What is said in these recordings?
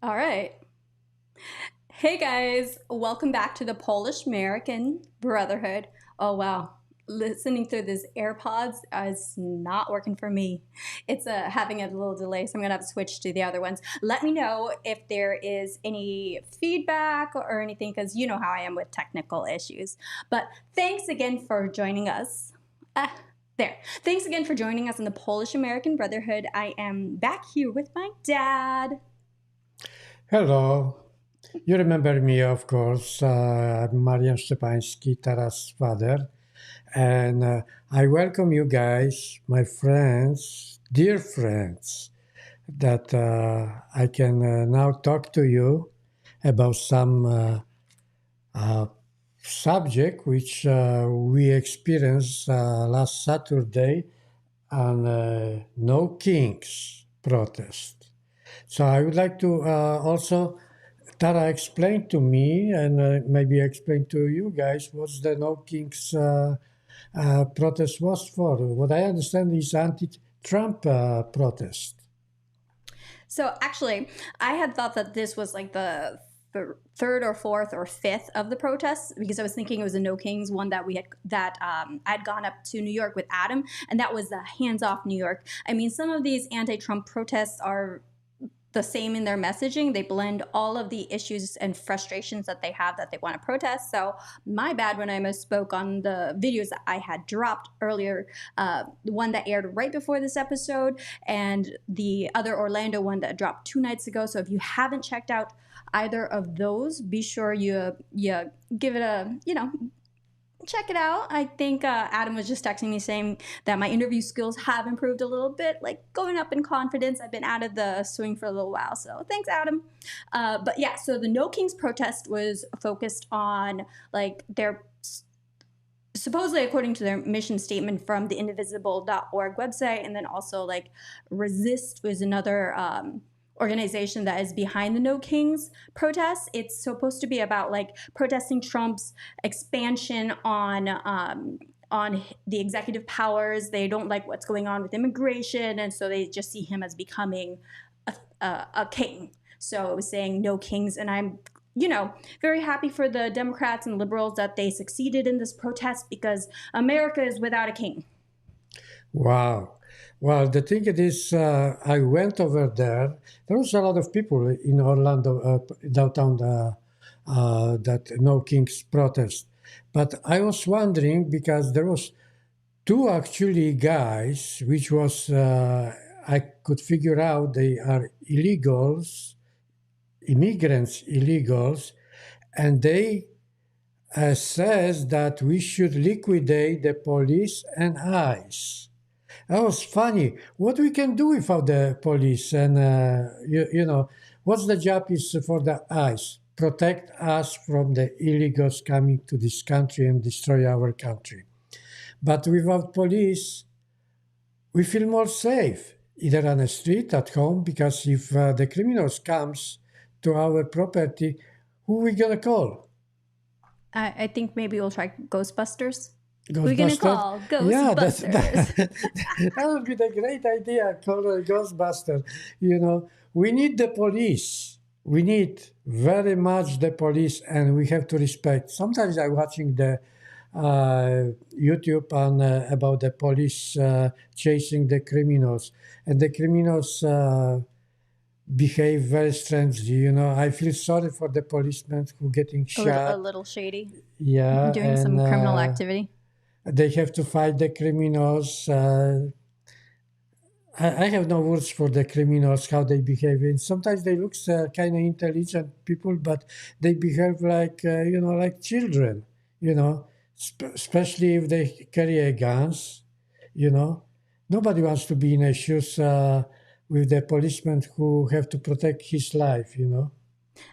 All right. Hey guys, welcome back to the Polish American Brotherhood. Oh wow, listening through this AirPods is not working for me. It's having a little delay, so I'm gonna have to switch to the other ones. Let me know if there is any feedback or anything, because you know how I am with technical issues. But thanks again for joining us. There. Thanks again for joining us in the Polish American Brotherhood. I am back here with my dad. Hello. You remember me, of course. I'm Marian Szczepański, Tara's father. And I welcome you guys, my friends, dear friends, that I can now talk to you about some subject which we experienced last Saturday on No Kings protest. So I would like to also, Tara, explain to me and maybe explain to you guys what the No Kings protest was for. What I understand is anti-Trump protest. So actually, I had thought that this was like the third or fourth or fifth of the protests, because I was thinking it was a No Kings one that we had I'd gone up to New York with Adam, and that was the hands off New York. I mean, some of these anti-Trump protests are the same in their messaging. They blend all of the issues and frustrations that they have that they want to protest. So my bad when I misspoke on the videos that I had dropped earlier, the one that aired right before this episode and the other Orlando one that dropped 2 nights ago. So if you haven't checked out either of those, be sure you give it a, check it out. I think Adam was just texting me saying that my interview skills have improved a little bit, like going up in confidence. I've been out of the swing for a little while, so thanks, Adam. But yeah, so the No Kings protest was focused on like their supposedly according to their mission statement from the indivisible.org website, and then also like Resist was another organization that is behind the No Kings protests. It's supposed to be about like protesting Trump's expansion on the executive powers. They don't like what's going on with immigration, and so they just see him as becoming a king. So it was saying no kings, and I'm very happy for the Democrats and liberals that they succeeded in this protest because America is without a king. Wow. Well, the thing it is, I went over there. There was a lot of people in Orlando, downtown, that No Kings protest. But I was wondering because there was two actually guys, which was I could figure out they are illegals, immigrants, illegals, and they says that we should liquidate the police and ICE. That was funny. What we can do without the police and what's the job is for the ICE? Protect us from the illegals coming to this country and destroy our country. But without police, we feel more safe, either on the street, at home, because if the criminals comes to our property, who we gonna call? I think maybe we'll try Ghostbusters. We're gonna Ghostbusters? call Yeah, Ghostbusters. that would be the great idea. Call a Ghostbuster. We need the police. We need very much the police, and we have to respect. Sometimes I'm watching the YouTube on about the police chasing the criminals, and the criminals behave very strangely. I feel sorry for the policemen who getting a shot. little shady. Yeah, Doing some criminal activity. They have to fight the criminals. I have no words for the criminals, how they behave. And sometimes they look kind of intelligent people, but they behave like, like children, especially if they carry guns, you know. Nobody wants to be in a shoes with the policeman who have to protect his life.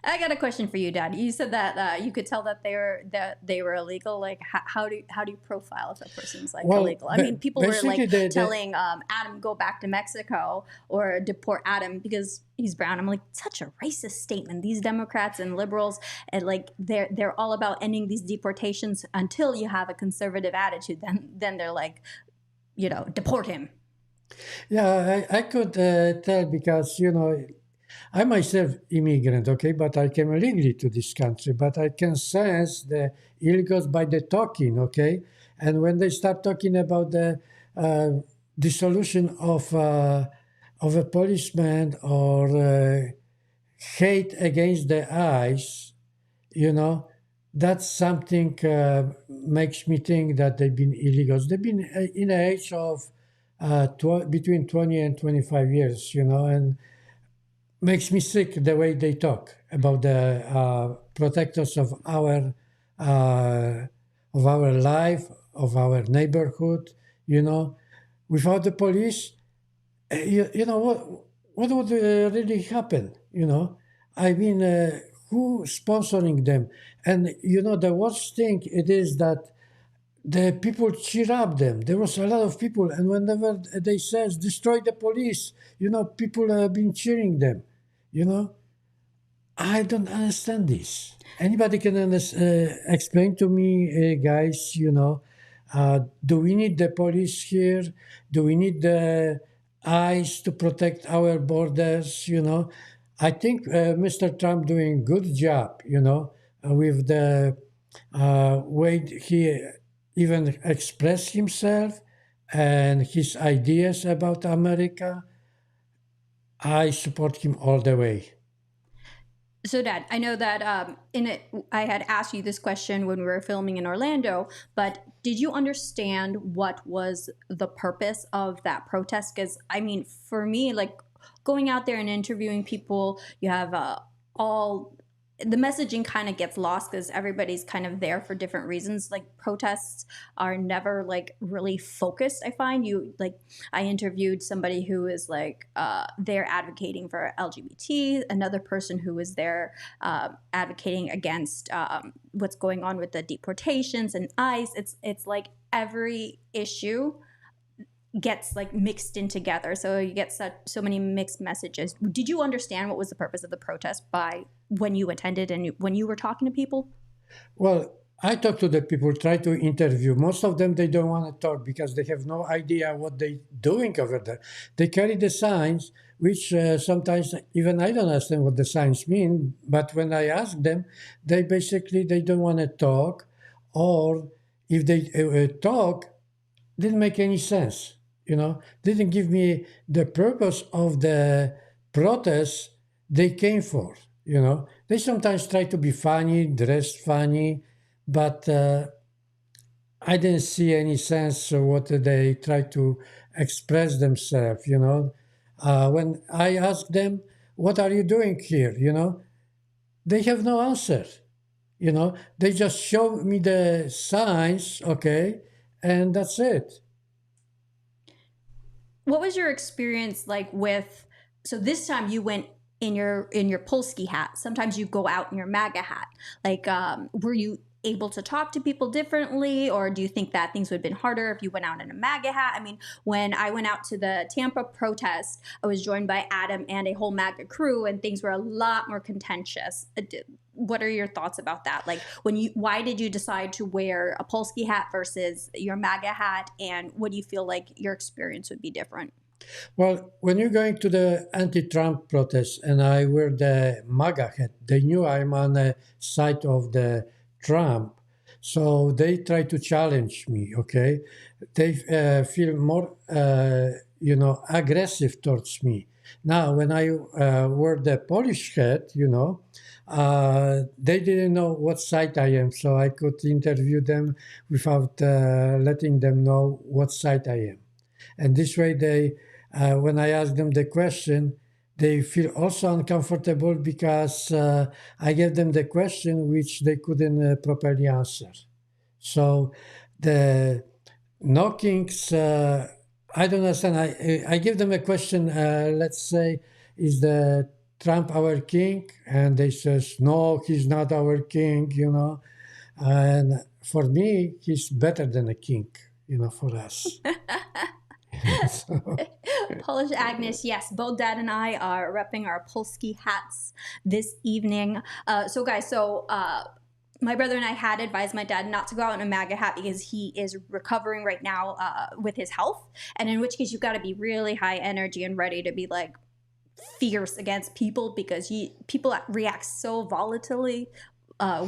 I got a question for you, Dad. You said that you could tell that they were illegal. Like, how do you profile if a person's like Well, illegal? I mean, people were like basically telling Adam go back to Mexico or deport Adam because he's brown. I'm like, such a racist statement. These Democrats and liberals and like they're all about ending these deportations until you have a conservative attitude. Then they're like, deport him. Yeah, I could tell because, I myself immigrant, okay, but I came illegally to this country, but I can sense the illegals by the talking, okay? And when they start talking about the dissolution of a policeman or hate against the ICE, that's something makes me think that they've been illegals. They've been in the age of between 20 and 25 years, and makes me sick the way they talk about the protectors uh, of our life, of our neighborhood. Without the police, what would really happen? I mean, who sponsoring them? And the worst thing it is that the people cheer up them. There was a lot of people, and whenever they says destroy the police, people have been cheering them. I don't understand this. Anybody can explain to me, guys? Do we need the police here? Do we need the ICE to protect our borders? I think Mr. Trump doing good job. With the way he even express himself and his ideas about America. I support him all the way. So, Dad, I know that in it, I had asked you this question when we were filming in Orlando, but did you understand what was the purpose of that protest? Because, I mean, for me, like going out there and interviewing people, you have all the messaging kind of gets lost because everybody's kind of there for different reasons. Like protests are never like really focused. I find you like I interviewed somebody who is like they're advocating for LGBT, another person who was there advocating against what's going on with the deportations and ICE. It's like every issue gets like mixed in together, so you get so many mixed messages. Did you understand what was the purpose of the protest by when you attended and when you were talking to people? Well, I talk to the people, try to interview. Most of them, they don't want to talk because they have no idea what they're doing over there. They carry the signs, which sometimes even I don't understand what the signs mean. But when I ask them, they basically they don't want to talk, or if they talk, didn't make any sense. Didn't give me the purpose of the protest they came for. They sometimes try to be funny, dress funny, but I didn't see any sense of what they try to express themselves. When I asked them, "What are you doing here?" they have no answer. They just show me the signs, okay, and that's it. What was your experience like with, so this time you went in your Polsky hat. Sometimes you go out in your MAGA hat. Like were you able to talk to people differently, or do you think that things would have been harder if you went out in a MAGA hat? I mean, when I went out to the Tampa protest, I was joined by Adam and a whole MAGA crew, and things were a lot more contentious. What are your thoughts about that? Like, why did you decide to wear a Polsky hat versus your MAGA hat, and what do you feel like your experience would be different? Well, when you're going to the anti-Trump protests and I wear the MAGA hat, they knew I'm on the side of the Trump, so they try to challenge me. Okay, they feel more, aggressive towards me. Now, when I wear the Polish hat, they didn't know what side I am, so I could interview them without letting them know what side I am. And this way, when I ask them the question, they feel also uncomfortable because I gave them the question which they couldn't properly answer. So the knockings, I don't understand. I give them a question. Let's say, is the Trump our king? And they says, no, he's not our king. And for me, he's better than a king. For us. So, Polish Agnes, yes, both Dad and I are repping our Polski hats this evening. My brother and I had advised my dad not to go out in a MAGA hat because he is recovering right now with his health. And in which case, you've got to be really high energy and ready to be like fierce against people because people react so volatilely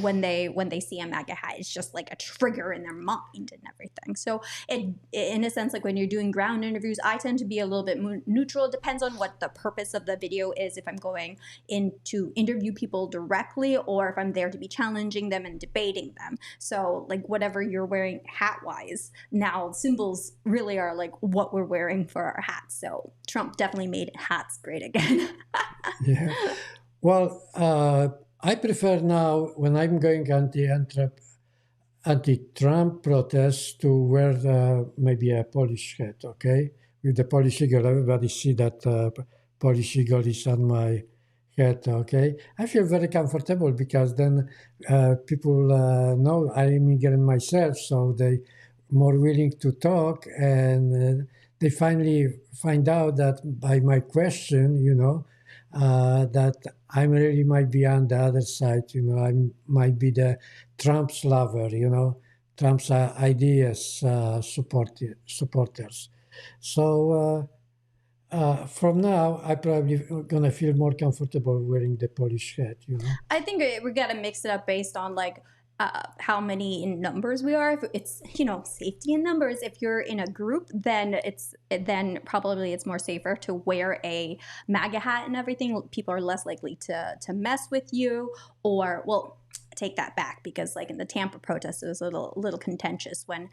when they see a MAGA hat. It's just like a trigger in their mind and everything. So in a sense, like when you're doing ground interviews, I tend to be a little bit neutral. It depends on what the purpose of the video is. If I'm going in to interview people directly, or if I'm there to be challenging them and debating them. So like whatever you're wearing hat wise, now symbols really are like what we're wearing for our hats. So Trump definitely made hats great again. yeah. Well, I prefer now when I'm going anti-Trump protests to wear maybe a Polish hat, okay, with the Polish eagle. Everybody see that Polish eagle is on my head, okay. I feel very comfortable because then people know I'm immigrant myself, so they more willing to talk, and they finally find out that by my question, that I really might be on the other side. I might be the Trump's lover. Trump's ideas supporters. So from now, I probably gonna feel more comfortable wearing the Polish hat. I think we got to mix it up based on like how many in numbers we are. If it's, safety in numbers. If you're in a group, then probably it's more safer to wear a MAGA hat and everything. People are less likely to mess with you, or well, take that back, because like in the Tampa protest, it was a little contentious when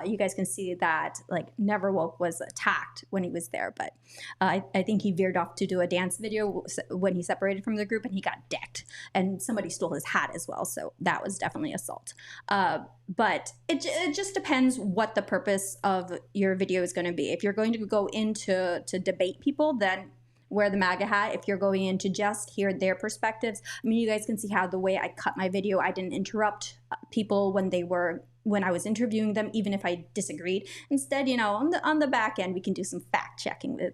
you guys can see that like Never Woke was attacked when he was there, but I think he veered off to do a dance video when he separated from the group, and he got decked, and somebody stole his hat as well, so that was definitely assault. But it just depends what the purpose of your video is going to be. If you're going to go into to debate people, then wear the MAGA hat. If you're going in to just hear their perspectives, I mean, you guys can see how the way I cut my video, I didn't interrupt people when I was interviewing them, even if I disagreed. Instead, on the back end, we can do some fact checking with,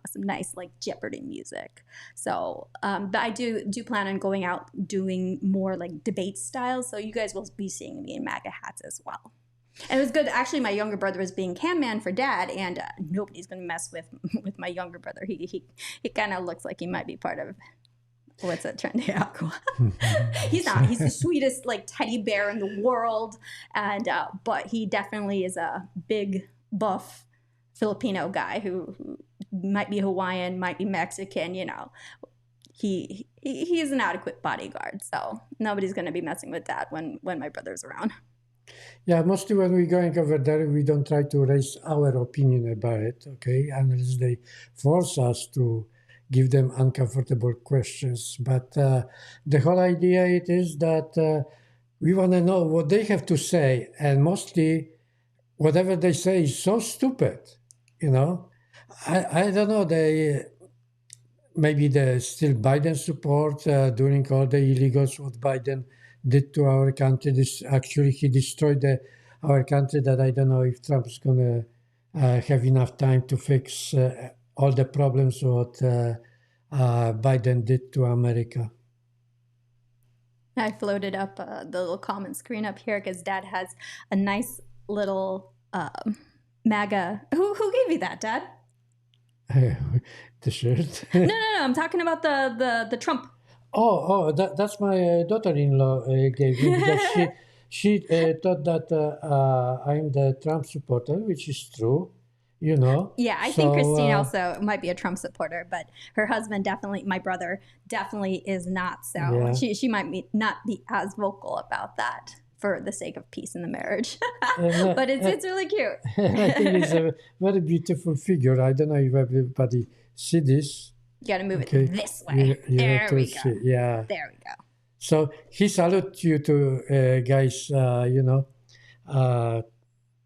some nice like Jeopardy music. So, but I do plan on going out doing more like debate styles. So you guys will be seeing me in MAGA hats as well. And it was good. Actually, my younger brother was being cam man for dad, and nobody's gonna mess with my younger brother. He kind of looks like he might be part of what's that trend? Yeah, cool. He's not. He's the sweetest like teddy bear in the world, and but he definitely is a big buff Filipino guy who might be Hawaiian, might be Mexican. He's an adequate bodyguard, so nobody's gonna be messing with that when my brother's around. Yeah, mostly when we're going over there, we don't try to raise our opinion about it, okay, unless they force us to give them uncomfortable questions. But the whole idea it is that we want to know what they have to say, and mostly whatever they say is so stupid, you know. I don't know. Maybe the still Biden support during all the illegals what Biden did to our country. Actually he destroyed our country. That I don't know if Trump's gonna have enough time to fix all the problems what Biden did to America. I floated up the little comment screen up here because Dad has a nice little MAGA. Who gave you that, Dad? The shirt. No. I'm talking about the Trump. That's my daughter-in-law gave me because she thought that I'm the Trump supporter, which is true, Yeah, I think Christine also might be a Trump supporter, but her husband definitely, my brother definitely is not. So yeah. She might not be as vocal about that for the sake of peace in the marriage. But it's really cute. I think it's a very beautiful figure. I don't know if everybody see this. You got to move it this way. There we go. Yeah. There we go. So he salutes you to guys,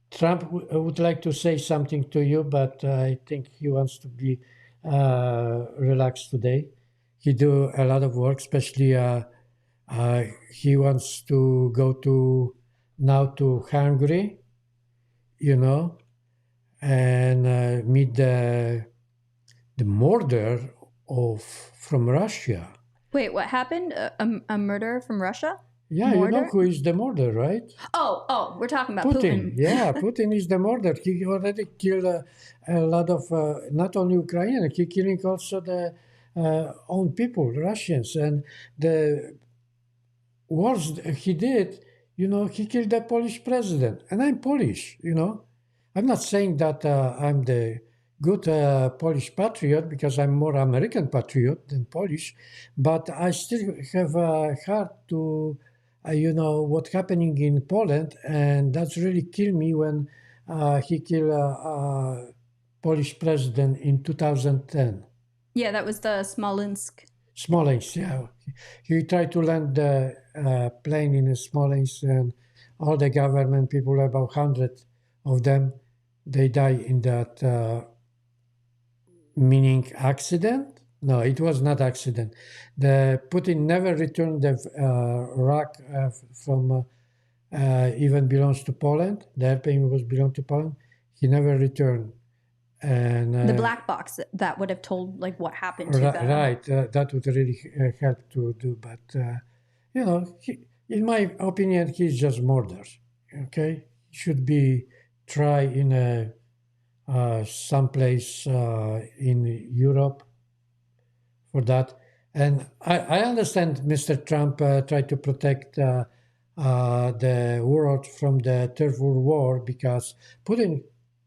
Trump would like to say something to you, but I think he wants to be relaxed today. He do a lot of work, especially he wants to go now to Hungary, and meet the murderer from Russia. Wait, what happened? A murderer from Russia? Yeah, you know who is the murderer, right? Oh, we're talking about Putin. Yeah, Putin is the murderer. He already killed a lot of, not only Ukrainians, he killing also the own people, Russians. And the worst he did, he killed the Polish president. And I'm Polish, I'm not saying that I'm the good Polish patriot, because I'm more American patriot than Polish, but I still have a heart to, what's happening in Poland, and that's really killed me when he killed Polish president in 2010. Yeah, that was the Smolensk. Smolensk, yeah. He tried to land the plane in Smolensk, and all the government people, about 100 of them, they died in that meaning accident? No, it was not accident. The Putin never returned the rock from even belongs to Poland. The airplane was belong to Poland. He never returned. And the black box that would have told like what happened to them. Right, that would really help to do. But in my opinion, he's just murder. Okay, he should be tried in a someplace in Europe for that. And I understand Mr. Trump tried to protect the world from the Third World War because Putin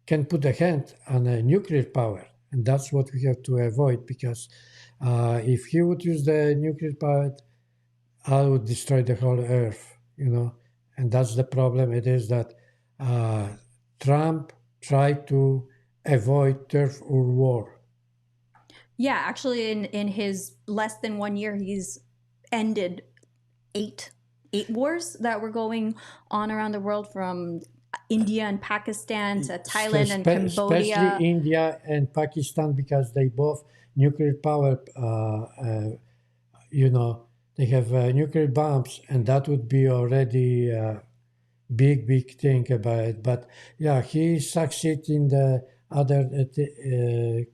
can put a hand on a nuclear power, and that's what we have to avoid. Because if he would use the nuclear power, I would destroy the whole earth, and that's the problem. It is that uh, Trump tried to avoid Third World War. Yeah, actually, in his less than 1 year, he's ended eight eight wars that were going on around the world, from India and Pakistan to Thailand and Especially Cambodia. India and Pakistan because they both nuclear power, you know, they have nuclear bombs, and that would be already a big thing about it. But yeah, he succeed in the other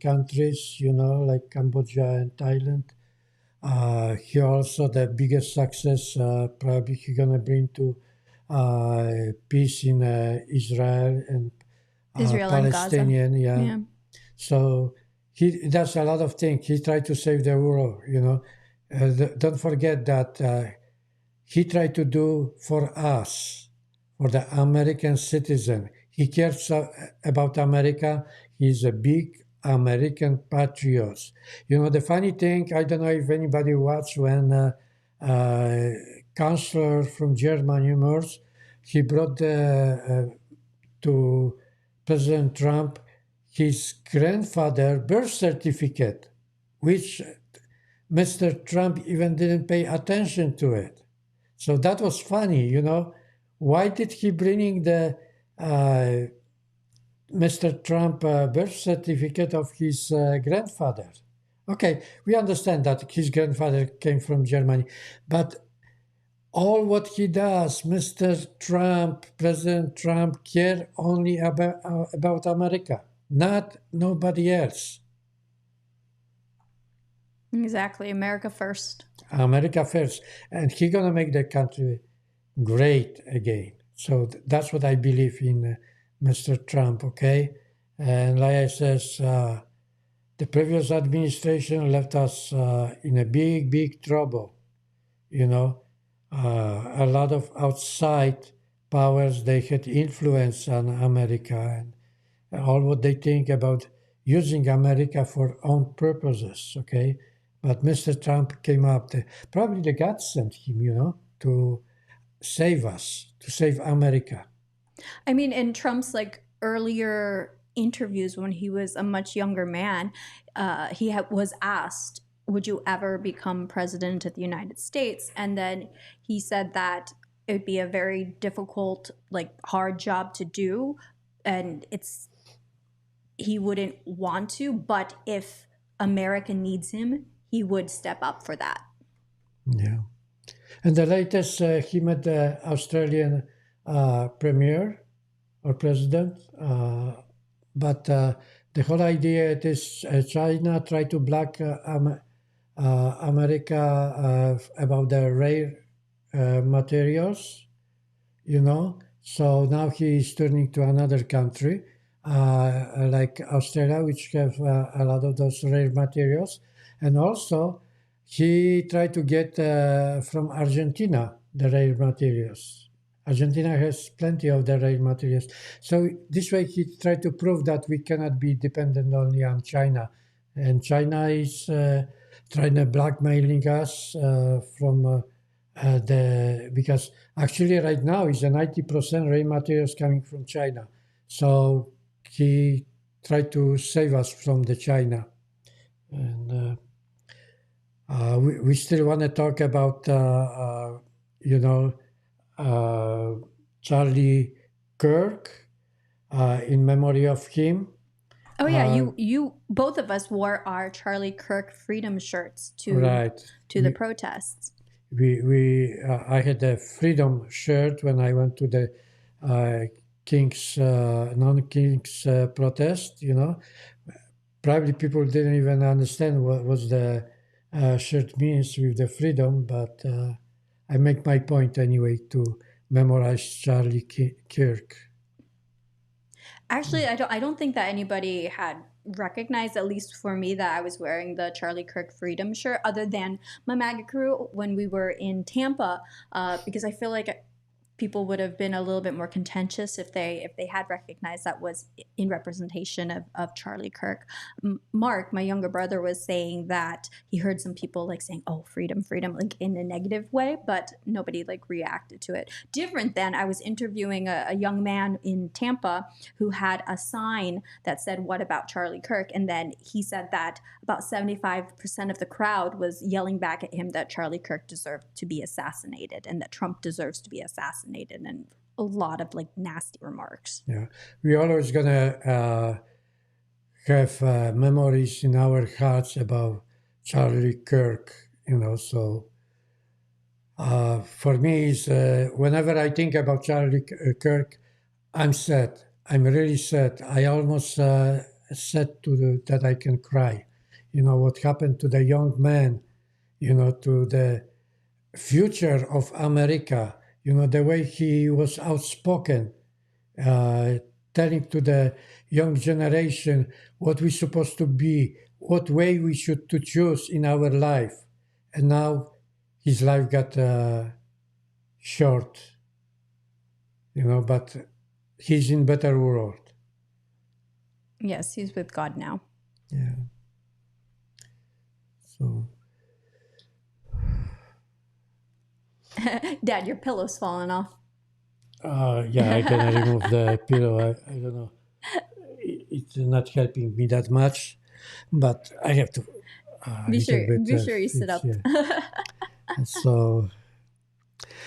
countries, like Cambodia and Thailand. He also the biggest success probably he gonna bring to peace in Israel and Israel and Gaza. Palestinian. Yeah, Yeah. so he does a lot of things. He tried to save the world. Don't forget that he tried to do for us, for the American citizen. He cares about America. He's a big American patriot. The funny thing, I don't know if anybody watched when uh, Chancellor from Germany, Merz, he brought to President Trump his grandfather birth certificate, which Mr. Trump even didn't pay attention to it. So that was funny. Why did he bring the uh, Mr. Trump birth certificate of his grandfather? Okay, we understand that his grandfather came from Germany, but all what he does, Mr. Trump, President Trump, care only about America, not nobody else. Exactly. America first. America first, and he gonna make the country great again. So that's what I believe in Mr. Trump. Okay, and like I says, the previous administration left us in a big trouble. You know, a lot of outside powers they had influence on America and all what they think about using America for own purposes. Okay, but Mr. Trump came up. Probably the God sent him. To save us, to save America. I mean, in Trump's earlier interviews when he was a much younger man, was asked, "Would you ever become president of the United States?" And then he said that it would be a very difficult, hard job to do, and he wouldn't want to, but if America needs him, he would step up for that. Yeah. And the latest, he met the Australian premier or president, but the whole idea it is China try to block America about the rare materials, So now he is turning to another country, like Australia, which have a lot of those rare materials, and also he tried to get from Argentina the rare materials. Argentina has plenty of the rare materials, so this way he tried to prove that we cannot be dependent only on China, and China is trying to blackmailing us from. Because actually right now is a 90% raw materials coming from China. So he tried to save us from the China. And we still want to talk about, you know, uh, Charlie Kirk in memory of him. Oh yeah, Uh, you both of us wore our Charlie Kirk freedom shirts to right. the protests. I had a freedom shirt when I went to the uh, King's non-King's protest. Probably people didn't even understand what was the shirt means with the freedom, but I make my point anyway to memorize Charlie Kirk. Actually, I don't think that anybody had recognized, at least for me, that I was wearing the Charlie Kirk Freedom shirt, other than my MAGA crew when we were in Tampa, because I feel like people would have been a little bit more contentious if they had recognized that was in representation of Charlie Kirk. Mark, my younger brother, was saying that he heard some people like saying, "Oh, freedom, freedom," like in a negative way, but nobody like reacted to it. Different than I was interviewing a young man in Tampa who had a sign that said, "What about Charlie Kirk?" And then he said that about 75% of the crowd was yelling back at him that Charlie Kirk deserved to be assassinated and that Trump deserves to be assassinated, and a lot of like nasty remarks. Yeah, we're always gonna have memories in our hearts about Charlie Kirk. So for me, is whenever I think about Charlie Kirk, I'm sad. I'm really sad. I almost said that I can cry. What happened to the young man. To the future of America. The way he was outspoken, uh, telling to the young generation what we're supposed to be, what way we should to choose in our life. And now his life got short, but he's in better world. Yes, he's with God now. Yeah. So. Dad, your pillow's falling off. Yeah, I can remove the pillow. I don't know. It's not helping me that much, but I have to a little bit Be sure you sit fix. up. Yeah. So,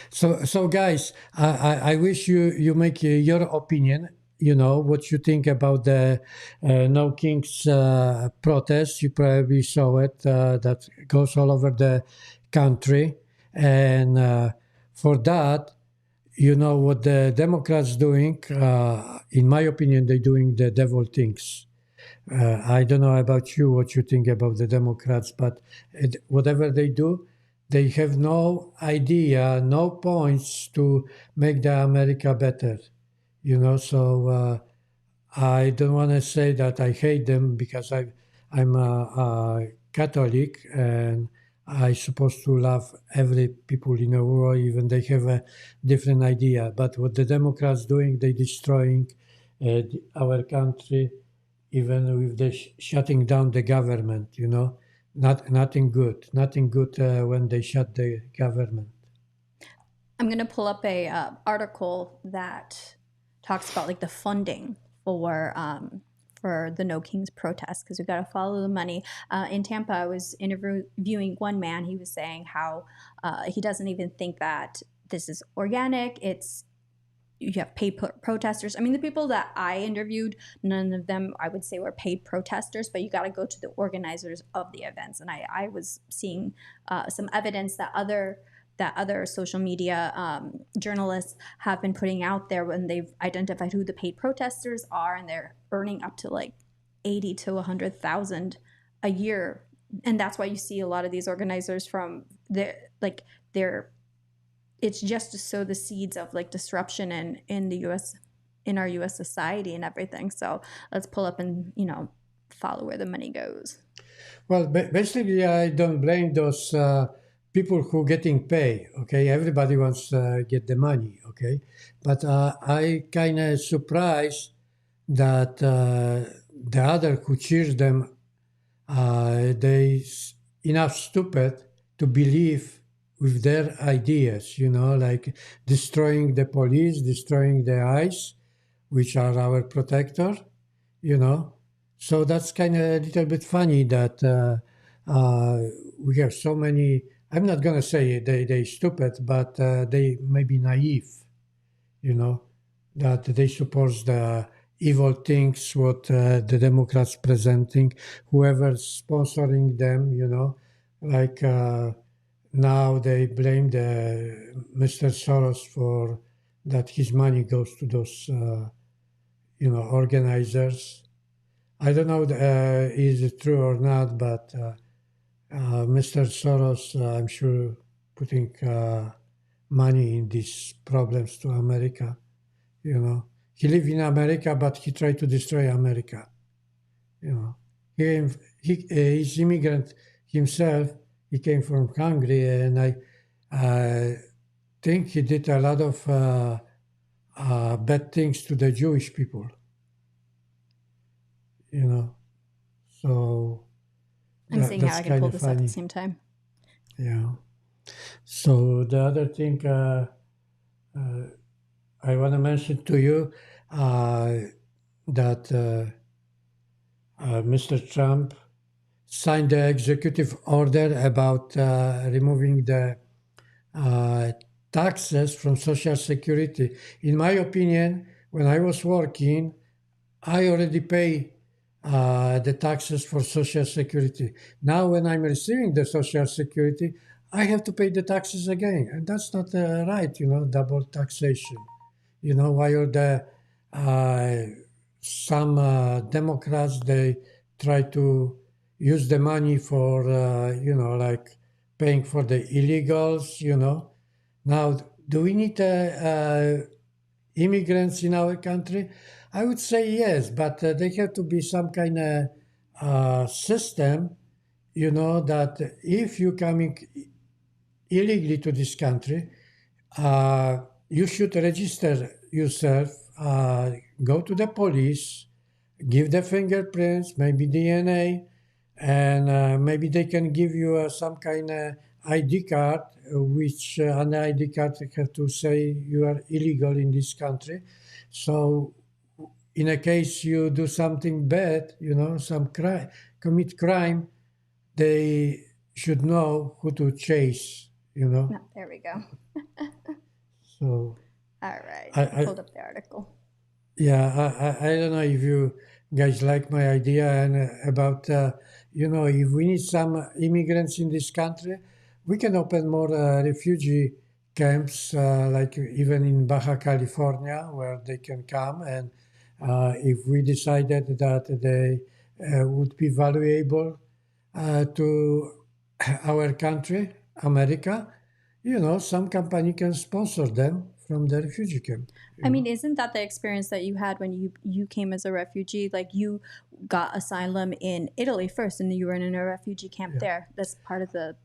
so guys, I wish you make your opinion. What you think about the No Kings protest. You probably saw it. That goes all over the country, and for that, what the Democrats doing. In my opinion, they're doing the devil things. I don't know about you, what you think about the Democrats, but whatever they do, they have no idea, no points to make the America better. So I don't want to say that I hate them because I'm a Catholic and I supposed to love every people in the world, even they have a different idea. But what the Democrats doing, they destroying our country, even with the shutting down the government. Nothing good. Nothing good when they shut the government. I'm going to pull up a article that talks about like the funding for the No Kings protest, because we've got to follow the money. In Tampa, I was interviewing one man. He was saying how he doesn't even think that this is organic. You have paid protesters. I mean, the people that I interviewed, none of them I would say were paid protesters, but you got to go to the organizers of the events. And I was seeing some evidence that other social media journalists have been putting out there when they've identified who the paid protesters are, and they're earning up to like 80 to 100,000 a year. And that's why you see a lot of these organizers from they're it's just to sow the seeds of like disruption in the US, in our US society and everything. So let's pull up and follow where the money goes. Well, basically, I don't blame those people who getting pay. Okay, everybody wants to get the money. Okay, but I kind of surprised that the other who cheers them, they enough stupid to believe with their ideas. Like destroying the police, destroying the ICE, which are our protector. You know, so that's kind of a little bit funny that we have so many. I'm not gonna say they stupid, but they may be naive. You know, that they suppose the evil things what the Democrats presenting, whoever's sponsoring them. Like now they blame the Mr. Soros for that his money goes to those organizers. I don't know is it true or not, but Mr. Soros, I'm sure, putting money in these problems to America. He live in America, but he tried to destroy America. He's immigrant himself. He came from Hungary, and think he did a lot of bad things to the Jewish people, you know. So I'm seeing how that's I can kind pull of this up at the funny. same time. Yeah. So the other thing I want to mention to you uh, that Mr. Trump signed the executive order about removing the uh, taxes from Social Security. In my opinion, when I was working, I already pay the taxes for Social Security. Now, when I'm receiving the Social Security, I have to pay the taxes again, and that's not right. Double taxation. While the uh, some Democrats they try to use the money for like paying for the illegals. Now, do we need immigrants in our country? I would say yes, but they have to be some kind of system, that if you coming illegally to this country, you should register yourself, go to the police, give the fingerprints, maybe DNA, and maybe they can give you some kind of ID card, which an ID card have to say you are illegal in this country. So, in a case you do something bad, some crime, commit crime, they should know who to chase. No, there we go. So, All right, I, I I pulled up the article. Yeah, I don't know if you guys like my idea and about if we need some immigrants in this country, we can open more refugee camps, like even in Baja California, where they can come. And if we decided that they would be valuable to our country, America, some company can sponsor them from the refugee camp. I mean, isn't that the experience that you had when you came as a refugee? Like you got asylum in Italy first, and you were in a refugee camp Yeah. there. That's part of the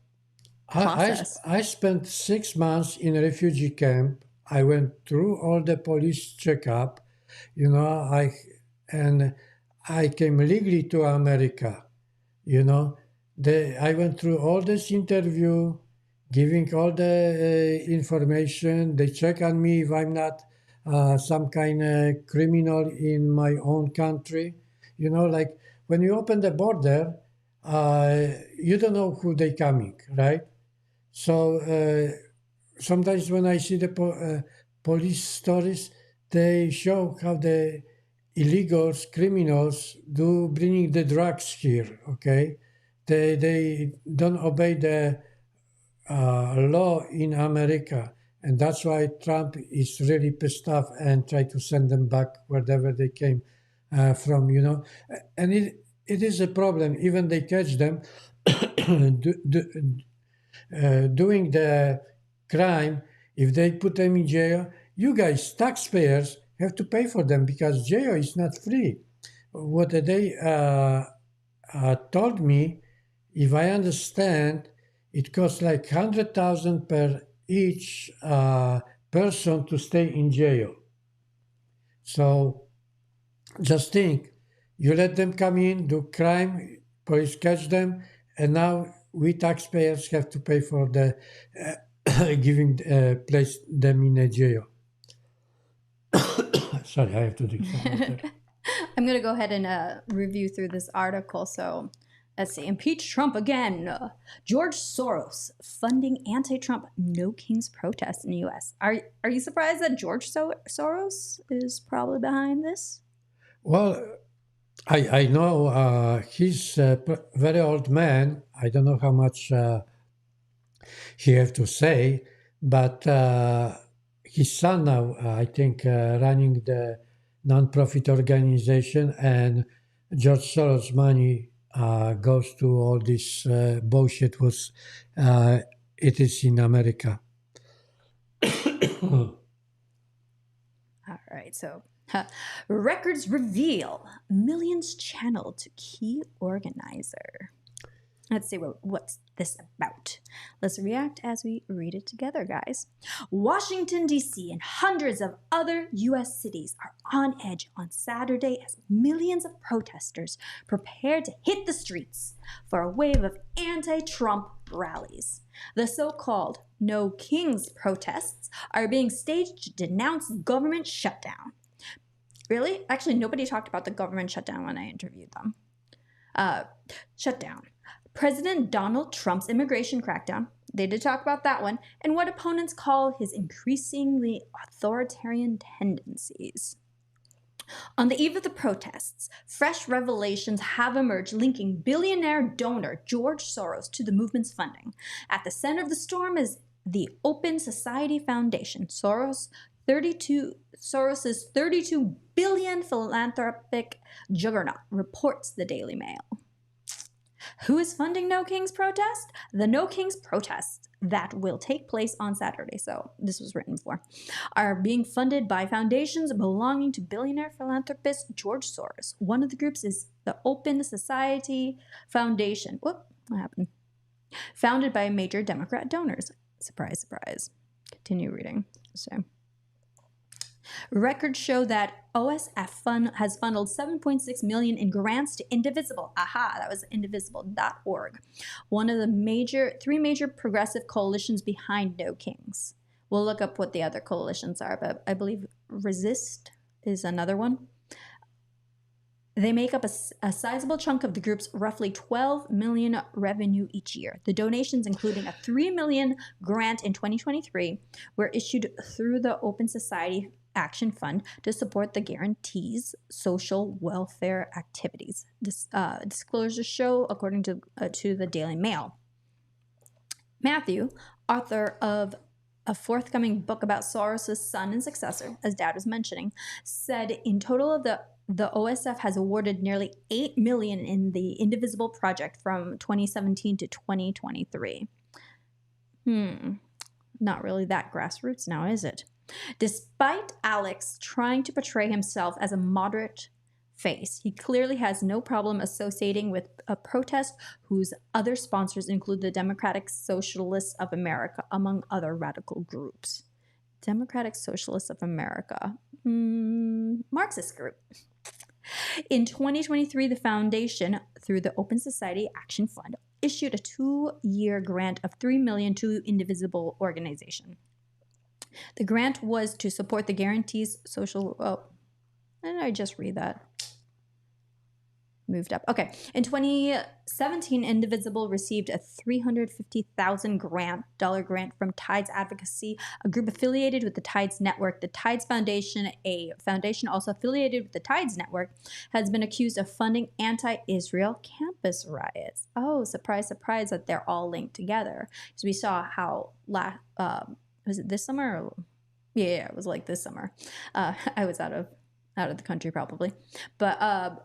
I, I, process. I spent 6 months in a refugee camp. I went through all the police checkup, you know, I and I came legally to America, you know. I went through all this interview, giving all the information. They check on me if I'm not some kind of criminal in my own country. Like when you open the border, you don't know who they coming, right? So sometimes when I see the police stories, they show how the illegals, criminals, do bringing the drugs here. Okay, they don't obey the law in America, and that's why Trump is really pissed off and try to send them back wherever they came from. And it is a problem. Even they catch them. Doing the crime, if they put them in jail, you guys, taxpayers, have to pay for them because jail is not free. What they told me, if I understand, it costs like 100,000 per each person to stay in jail. So just think, you let them come in, do crime, police catch them, and now we taxpayers have to pay for the giving place them in a jail. Sorry, I have to drink some water. I'm going to go ahead and review through this article. So let's see. Impeach Trump again. George Soros funding anti-Trump No Kings protests in the U.S. Are you surprised that George Soros is probably behind this? Well, I know he's a very old man. I don't know how much he have to say, but his son now, I think, running the non-profit organization, and George Soros' money goes to all this bullshit. Was it is in America? All right. So records reveal millions channeled to key organizer. Let's see what's this about. Let's react as we read it together, guys. Washington, D.C. and hundreds of other U.S. cities are on edge on Saturday as millions of protesters prepare to hit the streets for a wave of anti-Trump rallies. The so-called No Kings protests are being staged to denounce government shutdown. Really? Actually, nobody talked about the government shutdown when I interviewed them. Shutdown. President Donald Trump's immigration crackdown, they did talk about that one, and what opponents call his increasingly authoritarian tendencies. On the eve of the protests, fresh revelations have emerged linking billionaire donor George Soros to the movement's funding. At the center of the storm is the Open Society Foundation, Soros's 32 billion philanthropic juggernaut, reports the Daily Mail. Who is funding No Kings protest? The No Kings protests that will take place on Saturday, so this was written for, are being funded by foundations belonging to billionaire philanthropist George Soros. One of the groups is the Open Society Foundation. What happened? Founded by major Democrat donors. Surprise, surprise. Continue reading. So, records show that OSF has funneled $7.6 million in grants to Indivisible. Aha, that was indivisible.org, one of the three major progressive coalitions behind No Kings. We'll look up what the other coalitions are, but I believe Resist is another one. They make up a sizable chunk of the group's roughly $12 million revenue each year. The donations, including a $3 million grant in 2023, were issued through the Open Society Action Fund to support the guarantee's social welfare activities. Disclosures show, according to the Daily Mail. Matthew, author of a forthcoming book about Soros' son and successor, as Dad was mentioning, said in total the OSF has awarded nearly $8 million in the Indivisible project from 2017 to 2023. Not really that grassroots now, is it? Despite Alex trying to portray himself as a moderate face, he clearly has no problem associating with a protest whose other sponsors include the Democratic Socialists of America, among other radical groups. Democratic Socialists of America. Marxist group. In 2023, the foundation, through the Open Society Action Fund, issued a 2-year grant of $3 million to Indivisible organization. The grant was to support the guarantees social. Oh, didn't I just read that? Moved up. Okay. In 2017, Indivisible received a $350,000 grant from Tides Advocacy, a group affiliated with the Tides Network. The Tides Foundation, a foundation also affiliated with the Tides Network, has been accused of funding anti-Israel campus riots. Oh, surprise, surprise that they're all linked together. Because we saw how was it this summer? Yeah, it was like this summer. I was out of the country probably, but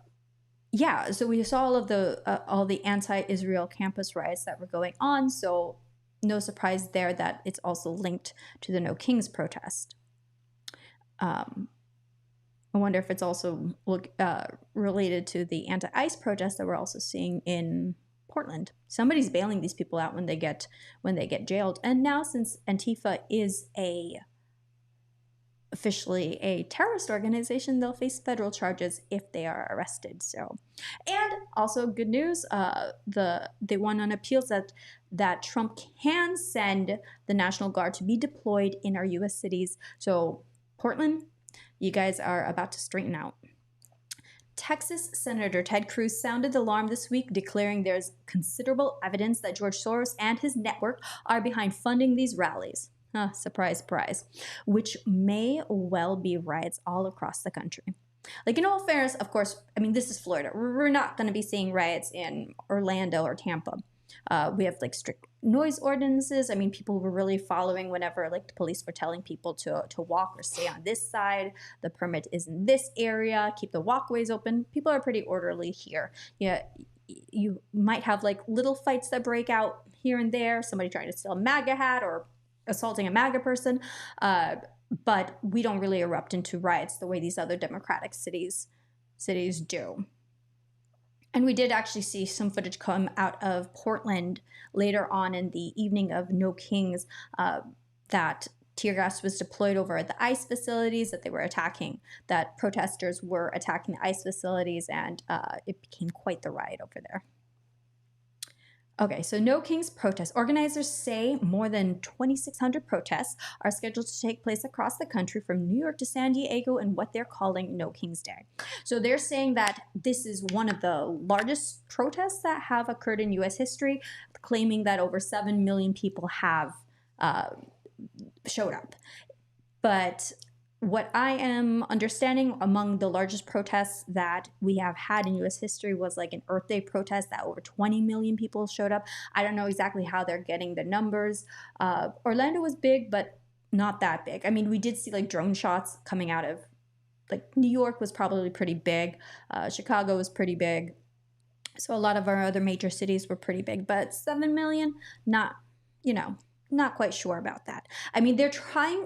yeah. So we saw all the anti-Israel campus riots that were going on. So no surprise there that it's also linked to the No Kings protest. I wonder if it's also related to the anti-ICE protests that we're also seeing in Portland. Somebody's bailing these people out when they get jailed. And now, since Antifa is officially a terrorist organization, they'll face federal charges if they are arrested. So, and also good news, they won on appeals that Trump can send the National Guard to be deployed in our U.S. cities. So Portland, you guys are about to straighten out. Texas Senator Ted Cruz sounded the alarm this week, declaring there's considerable evidence that George Soros and his network are behind funding these rallies. Surprise, surprise. Which may well be riots all across the country. Like, in all fairness, of course, I mean, this is Florida. We're not going to be seeing riots in Orlando or Tampa. We have like strict noise ordinances. I mean, people were really following whenever like the police were telling people to walk or stay on this side. The permit is in this area. Keep the walkways open. People are pretty orderly here. Yeah, you might have like little fights that break out here and there. Somebody trying to steal a MAGA hat or assaulting a MAGA person. But we don't really erupt into riots the way these other democratic cities do. And we did actually see some footage come out of Portland later on in the evening of No Kings, that tear gas was deployed over the ICE facilities that they were attacking, that protesters were attacking the ICE facilities, and it became quite the riot over there. Okay, so No Kings protests. Organizers say more than 2,600 protests are scheduled to take place across the country from New York to San Diego in what they're calling No Kings Day. So they're saying that this is one of the largest protests that have occurred in U.S. history, claiming that over 7 million people have showed up. But what I am understanding, among the largest protests that we have had in US history was like an Earth Day protest that over 20 million people showed up. I don't know exactly how they're getting the numbers. Orlando was big, but not that big. I mean, we did see like drone shots coming out of, like, New York was probably pretty big. Chicago was pretty big. So a lot of our other major cities were pretty big, but 7 million, not, you know, not quite sure about that. I mean,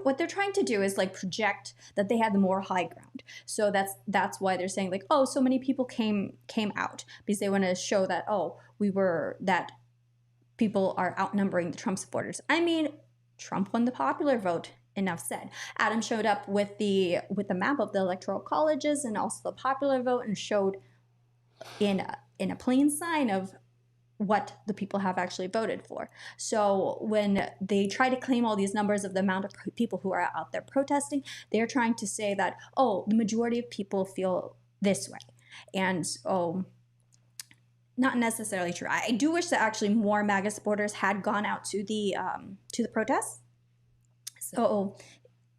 what they're trying to do is like project that they had the more high ground. So that's why they're saying like, oh, so many people came out, because they want to show that, oh, that people are outnumbering the Trump supporters. I mean, Trump won the popular vote. Enough said. Adam showed up with the map of the electoral colleges and also the popular vote, and showed in a plain sign of what the people have actually voted for. So when they try to claim all these numbers of the amount of people who are out there protesting, they're trying to say that, oh, the majority of people feel this way. And not necessarily true. I do wish that actually more MAGA supporters had gone out to the protests. So,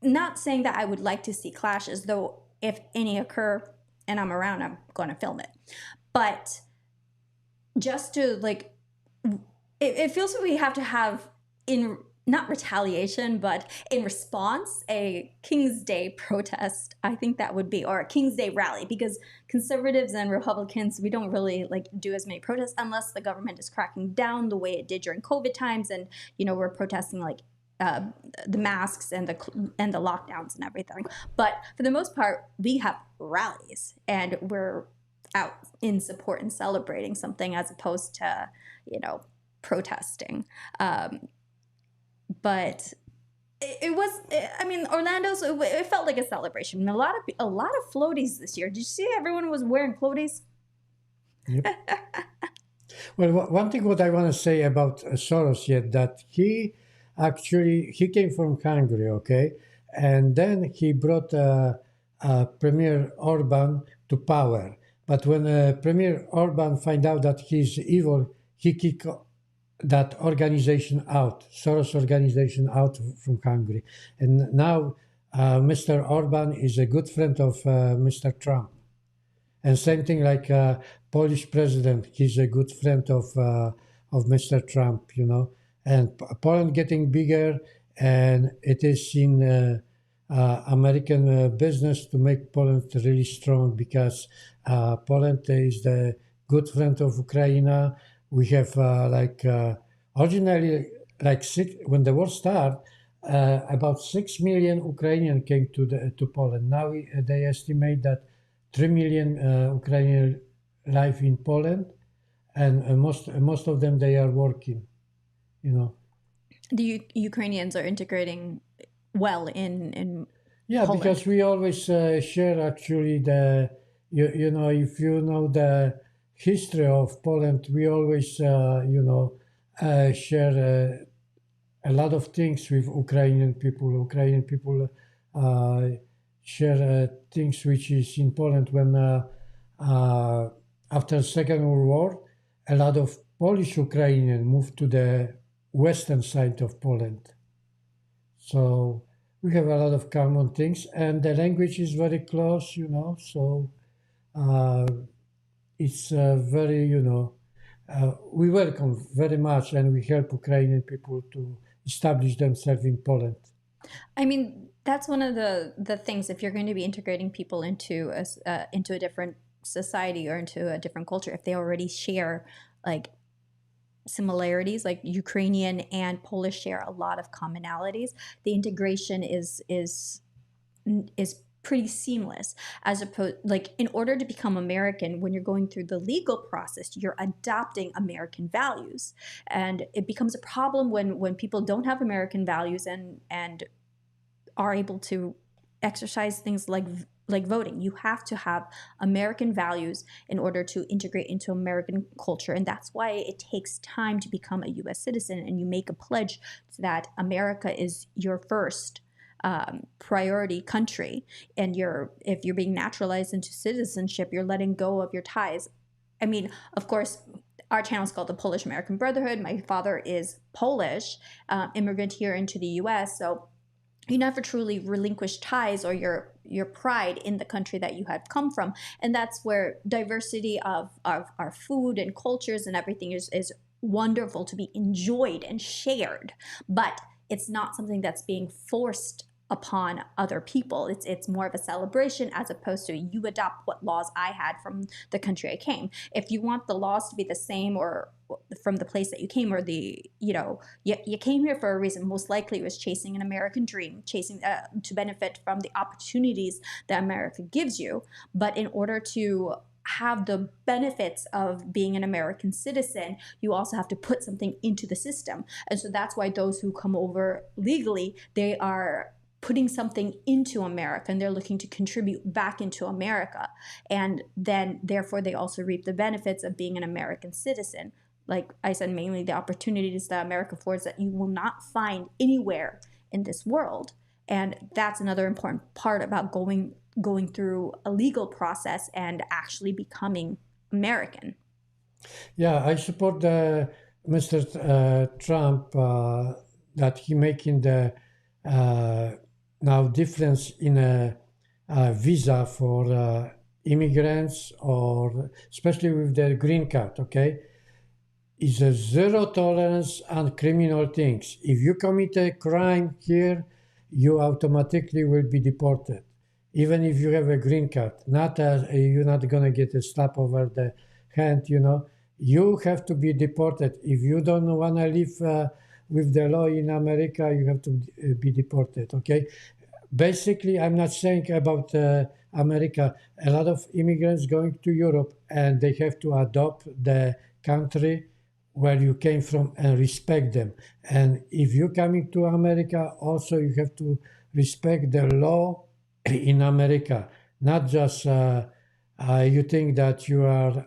not saying that I would like to see clashes, though if any occur and I'm around, I'm going to film it. But just to like, it feels like we have to have, in not retaliation, but in response, a King's Day protest. I think that would be, or a King's Day rally, because conservatives and Republicans, we don't really like do as many protests unless the government is cracking down the way it did during COVID times, and we're protesting like the masks and the lockdowns and everything. But for the most part, we have rallies and we're out in support and celebrating something, as opposed to protesting. But it was, I mean, Orlando's, it felt like a celebration. A lot of floaties this year. Did you see everyone was wearing floaties? Yep. Well, one thing what I want to say about Soros yet, that he came from Hungary, okay, and then he brought Premier Orban to power. But when Premier Orban find out that he's evil, he kicked that organization out, Soros organization, out from Hungary, and now Mr. Orban is a good friend of Mr. Trump. And same thing like Polish president, he's a good friend of Mr. Trump, And Poland getting bigger, and it is in American business to make Poland really strong, because Poland is the good friend of Ukraine. We have originally when the war started, about 6 million Ukrainians came to Poland. Now they estimate that 3 million Ukrainians live in Poland, and most of them they are working. The Ukrainians are integrating well in Yeah, Poland. because we always share actually if you know the history of Poland, we always share a lot of things with Ukrainian people. Ukrainian people share things which is in Poland when after Second World War, a lot of Polish Ukrainians moved to the western side of Poland. So we have a lot of common things, and the language is very close, So it's very, we welcome very much, and we help Ukrainian people to establish themselves in Poland. I mean, that's one of the things. If you're going to be integrating people into a different society or into a different culture, if they already share like similarities, like Ukrainian and Polish share a lot of commonalities, the integration is pretty seamless, as opposed, like, in order to become American, when you're going through the legal process, you're adopting American values, and it becomes a problem when people don't have American values and are able to exercise things like voting. You have to have American values in order to integrate into American culture, and that's why it takes time to become a U.S. citizen. And you make a pledge that America is your first priority country, and if you're being naturalized into citizenship, you're letting go of your ties. I mean, of course, our channel is called the Polish American Brotherhood. My father is Polish, immigrant here into the U.S., so you never truly relinquish ties or your pride in the country that you have come from. And that's where diversity of our food and cultures and everything is wonderful to be enjoyed and shared, but it's not something that's being forced upon other people. It's more of a celebration, as opposed to you adopt what laws I had from the country I came. If you want the laws to be the same, or from the place that you came, or you came here for a reason, most likely it was chasing an American dream, chasing to benefit from the opportunities that America gives you. But in order to have the benefits of being an American citizen, you also have to put something into the system. And so that's why those who come over legally, they are putting something into America, and they're looking to contribute back into America. And then therefore they also reap the benefits of being an American citizen. Like I said, mainly the opportunities that America affords that you will not find anywhere in this world. And that's another important part about going through a legal process and actually becoming American. Yeah, I support Mr. Trump that he making the uh, now difference in a visa for immigrants, or especially with the green card. Okay, is a zero tolerance on criminal things. If you commit a crime here, you automatically will be deported, even if you have a green card. Not you're not gonna get a slap over the hand. You have to be deported. If you don't wanna live with the law in America, you have to be deported. Okay. Basically, I'm not saying about America. A lot of immigrants going to Europe, and they have to adopt the country where you came from and respect them. And if you're coming to America, also you have to respect the law in America. Not just you think that you are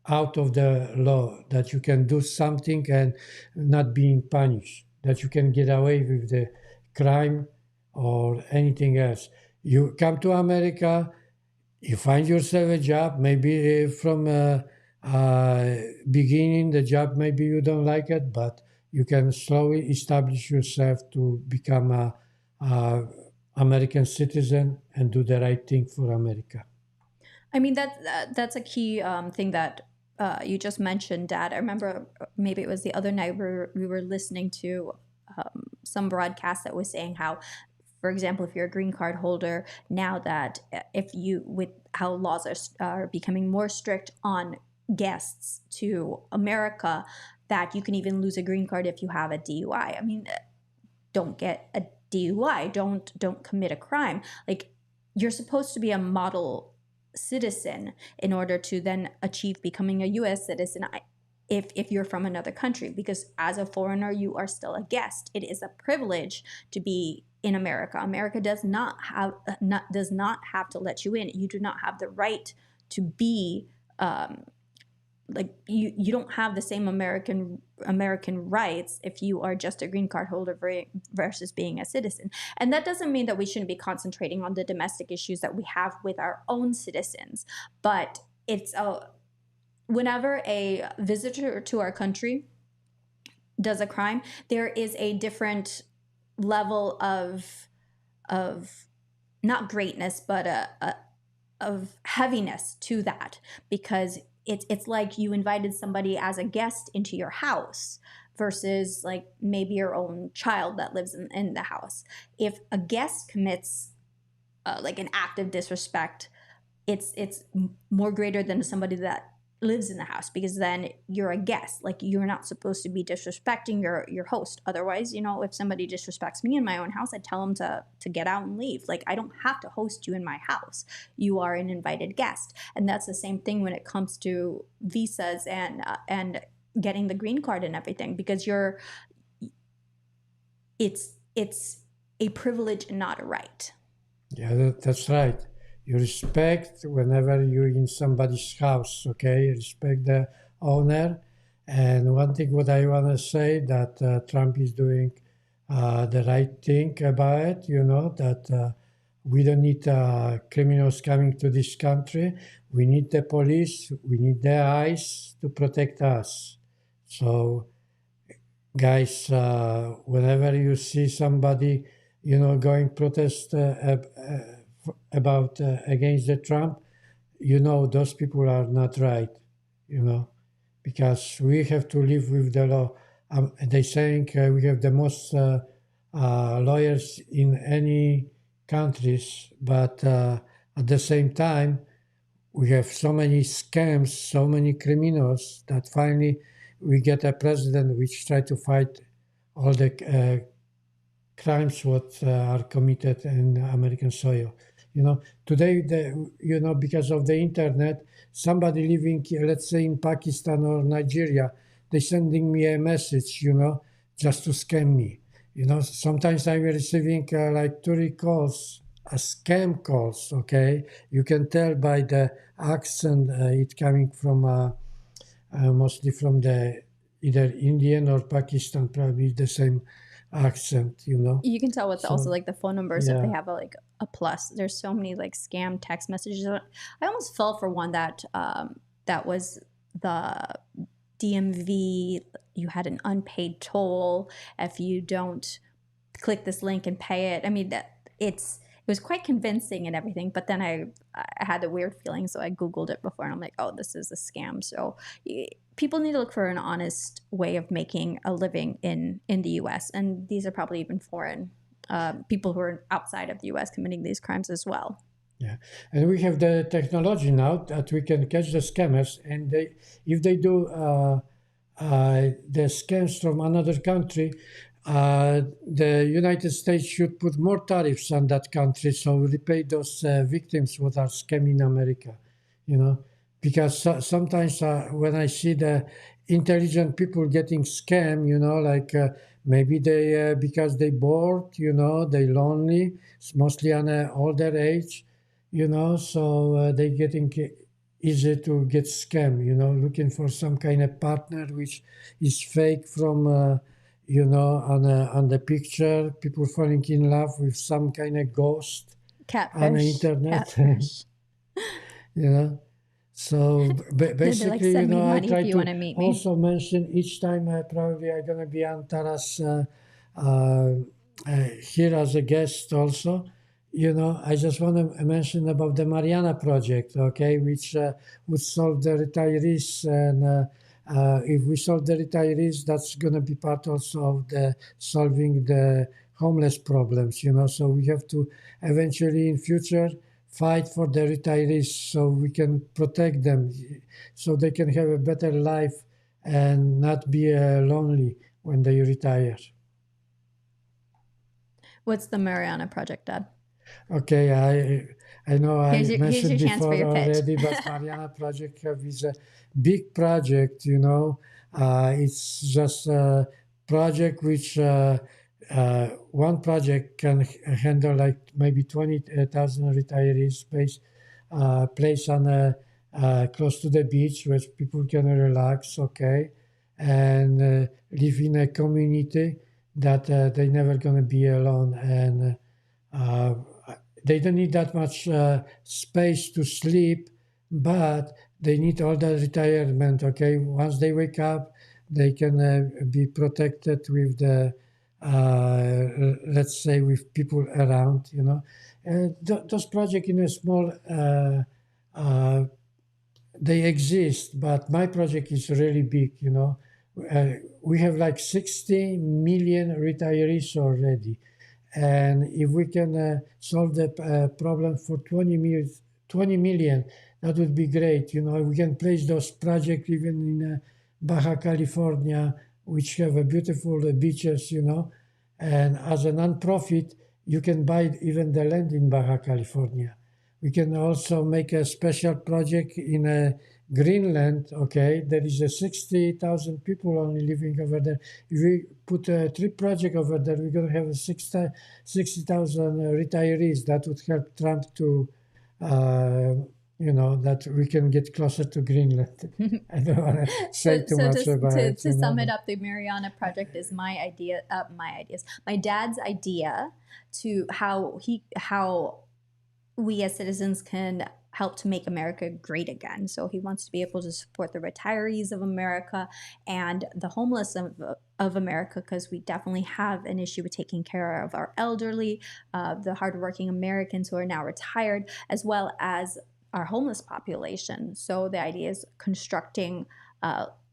out of the law, that you can do something and not being punished, that you can get away with the crime or anything else. You come to America, you find yourself a job, maybe from beginning the job, maybe you don't like it, but you can slowly establish yourself to become a American citizen and do the right thing for America. I mean, that's a key thing that you just mentioned, Dad. I remember maybe it was the other night we were listening to some broadcast that was saying how, for example, if you're a green card holder, now that if you, with how laws are becoming more strict on guests to America, that you can even lose a green card if you have a DUI. I mean, don't get a DUI, don't commit a crime. Like, you're supposed to be a model citizen in order to then achieve becoming a US citizen, if you're from another country, because as a foreigner you are still a guest. It is a privilege to be in America. America does not have to let you in. You do not have the right to be like, you don't have the same American rights if you are just a green card holder versus being a citizen. And that doesn't mean that we shouldn't be concentrating on the domestic issues that we have with our own citizens, but it's whenever a visitor to our country does a crime, there is a different level of not greatness, but of heaviness to that, because it's like you invited somebody as a guest into your house versus like maybe your own child that lives in the house. If a guest commits like an act of disrespect, it's more greater than somebody that lives in the house, because then you're a guest. Like, you're not supposed to be disrespecting your host. Otherwise, if somebody disrespects me in my own house, I tell them to get out and leave. Like, I don't have to host you in my house. You are an invited guest. And that's the same thing when it comes to visas and getting the green card and everything, because it's a privilege and not a right. Yeah, that's right. You respect whenever you're in somebody's house, okay? Respect the owner. And one thing what I want to say that Trump is doing the right thing about it, that we don't need criminals coming to this country. We need the police. We need the eyes to protect us. So guys, whenever you see somebody, going protest about against the Trump, those people are not right, you know, because we have to live with the law. They saying we have the most lawyers in any countries, but at the same time, we have so many scams, so many criminals that finally we get a president which try to fight all the crimes what are committed in American soil. Today, because of the internet, somebody living, let's say, in Pakistan or Nigeria, they sending me a message, just to scam me. Sometimes I'm receiving like 30 calls, scam calls. Okay, you can tell by the accent it coming from mostly from the either Indian or Pakistan, probably the same accent. You can tell with also So like the phone numbers if they yeah, have a plus. There's so many like scam text messages. I almost fell for one that was the DMV. You had an unpaid toll if you don't click this link and pay it. I mean, it was quite convincing and everything, but then I had a weird feeling, so I googled it before, and I'm like, oh, this is a scam. So people need to look for an honest way of making a living in the U.S., and these are probably even foreign people who are outside of the U.S. committing these crimes as well. yeah, and we have the technology now that we can catch the scammers, and if they do the scams from another country, the United States should put more tariffs on that country, so repay those victims what are scamming America, you know, because sometimes when I see the intelligent people getting scammed, like maybe they because they bored, they lonely, it's mostly on an older age, so they getting easy to get scammed, looking for some kind of partner which is fake from on the picture, people falling in love with some kind of ghost on the Catfish, internet. catfish. you know so They're like, basically, send me I money if try you want to to meet me. also mention each time probably I'm gonna be on Tara's uh, here as a guest also. I just want to mention about the Mariana project, okay, which would solve the retirees, and if we solve the retirees, that's going to be part also of the solving the homeless problems. So we have to eventually in future fight for the retirees so we can protect them, so they can have a better life and not be lonely when they retire. What's the Mariana Project, Dad? Okay, I know I Here's your mentioned chance for before your pitch. already, but Mariana Project is a big project. It's just a project which one project can handle like maybe 20,000 retirees based place on close to the beach where people can relax, okay, and live in a community that they never gonna be alone, and uh, they don't need that much space to sleep, but they need all the retirement. Okay, once they wake up, they can be protected with the, let's say, with people around. Those projects in a small, uh, they exist, but my project is really big. We have like 60 million retirees already, and if we can solve the problem for 20 million, that would be great. We can place those projects even in Baja California, which have a beautiful beaches. And as a non-profit, you can buy even the land in Baja California. We can also make a special project in Greenland. Okay, there is a 60,000 people only living over there. If we put a tree project over there, we're going to have 60,000 retirees. That would help Trump to, uh, that we can get closer to Greenland. I don't want to say too So much about it, to sum it but up, the Mariana Project is my idea, my dad's idea to how we as citizens can help to make America great again. So he wants to be able to support the retirees of America and the homeless of America, because we definitely have an issue with taking care of our elderly, the hardworking Americans who are now retired, as well as our homeless population. So the idea is constructing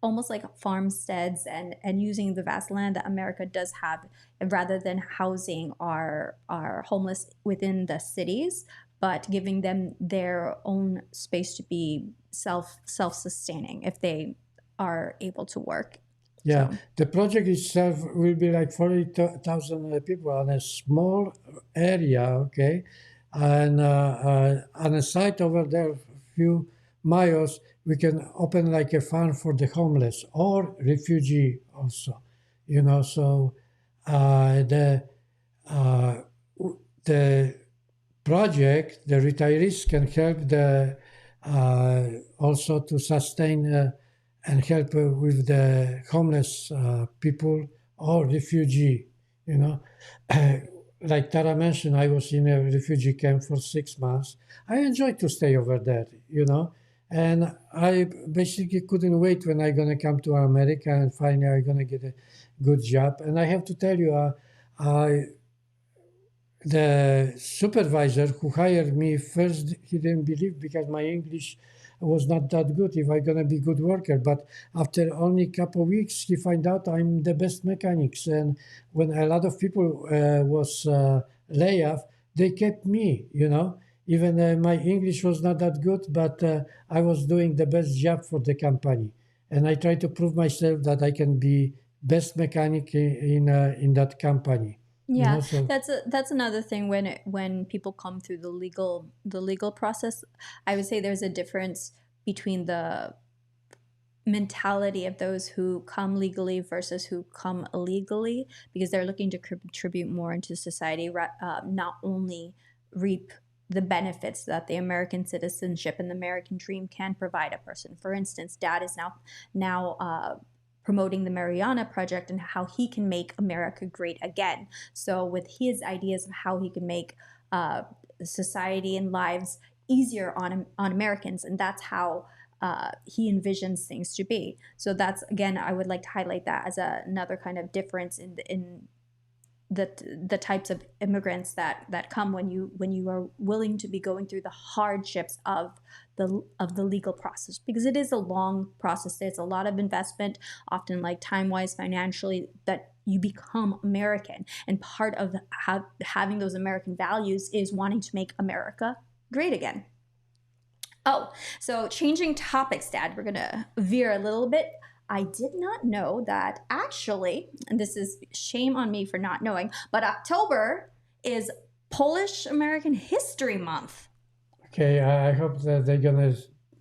almost like farmsteads and using the vast land that America does have, rather than housing our homeless within the cities, but giving them their own space to be self-sustaining if they are able to work. yeah, So the project itself will be like 40,000 people on a small area, okay? And on a site over there, a few miles, we can open like a farm for the homeless or refugee also, So uh, the uh, the project, the retirees can help the also to sustain and help with the homeless people or refugee. You know, like Tara mentioned, I was in a refugee camp for 6 months. I enjoyed to stay over there. And I basically couldn't wait when I gonna come to America and finally I gonna get a good job. And I have to tell you, I the supervisor who hired me first, he didn't believe because my English was not that good if I'm gonna be good worker. But after only a couple of weeks, he find out I'm the best mechanics. And when a lot of people was layoff, they kept me. Even my English was not that good, but I was doing the best job for the company, and I try to prove myself that I can be best mechanic in that company. yeah, So that's another thing when people come through the legal process. I would say there's a difference between the mentality of those who come legally versus who come illegally, because they're looking to contribute more into society, not only reap the benefits that the American citizenship and the American dream can provide a person. For instance, Dad is now promoting the Mariana Project and how he can make America great again. So with his ideas of how he can make society and lives easier on Americans, and that's how he envisions things to be. So that's, again, I would like to highlight that as another kind of difference in the types of immigrants that come when you are willing to be going through the hardships of the legal process, because it is a long process. There's a lot of investment, often like time-wise, financially, that you become American. And part of having those American values is wanting to make America great again. Oh, so changing topics, Dad, we're gonna veer a little bit. I did not know that actually, and this is shame on me for not knowing, but October is Polish American History Month. okay, I hope that they're gonna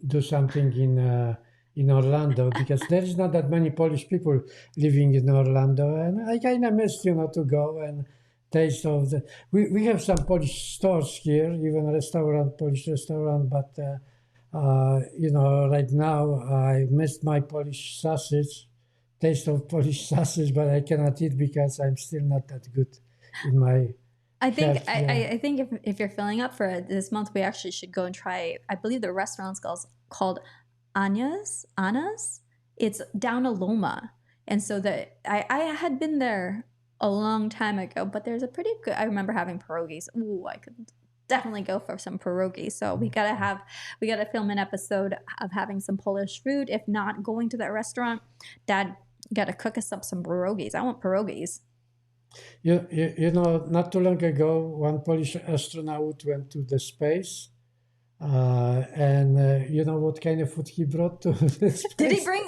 do something in Orlando because there is not that many Polish people living in Orlando, and I kind of missed, to go and taste of the. We have some Polish stores here, even Polish restaurant, but right now I missed my Polish sausage, taste of Polish sausage, but I cannot eat because I'm still not that good in my I think health. Yeah. I think if you're filling up for it this month, we actually should go and try. I believe the restaurant's called Anna's. It's down a Loma, and so I had been there a long time ago, but there's a pretty good. I remember having pierogies. Ooh, I could definitely go for some pierogies. So we gotta film an episode of having some Polish food. If not, going to that restaurant, Dad, gotta cook us up some pierogies. I want pierogies. Not too long ago, one Polish astronaut went to the space, And you know what kind of food he brought to this Did he place? bring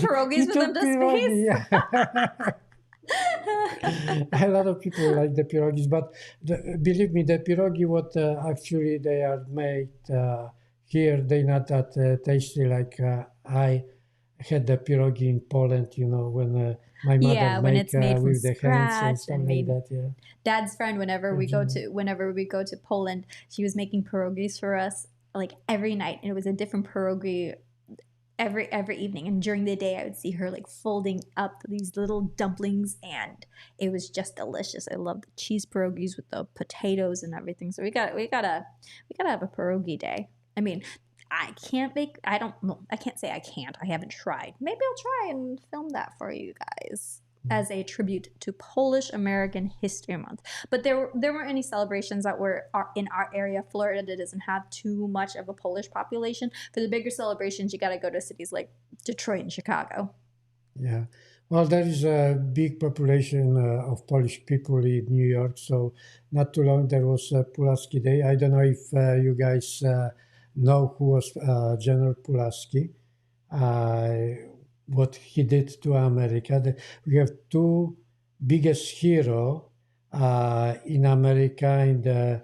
pierogies He with him took to pierogi, space? yeah. A lot of people like the pierogies, but believe me, the pierogi what actually they are made here, they not that tasty like I had the pierogi in Poland. You know when my mother Yeah, when make it's made from with the hands and scratch stuff and like made. that. Yeah, Dad's friend, original. whenever we go to Poland, she was making pierogies for us like every night, and it was a different pierogi every evening. And during the day, I would see her like folding up these little dumplings, and it was just delicious. I love the cheese pierogies with the potatoes and everything. So we gotta have a pierogi day. I mean, I can't make. I don't. Well, I can't say I can't. I haven't tried. Maybe I'll try and film that for you guys as a tribute to Polish American History Month. But there weren't any celebrations that were in our area. Florida doesn't have too much of a Polish population. For the bigger celebrations, you got to go to cities like Detroit and Chicago. Yeah. Well, there is a big population of Polish people in New York. So not too long there was Pulaski Day. I don't know if you guys know who was General Pulaski, uh, what he did to America. We have two biggest hero in America in the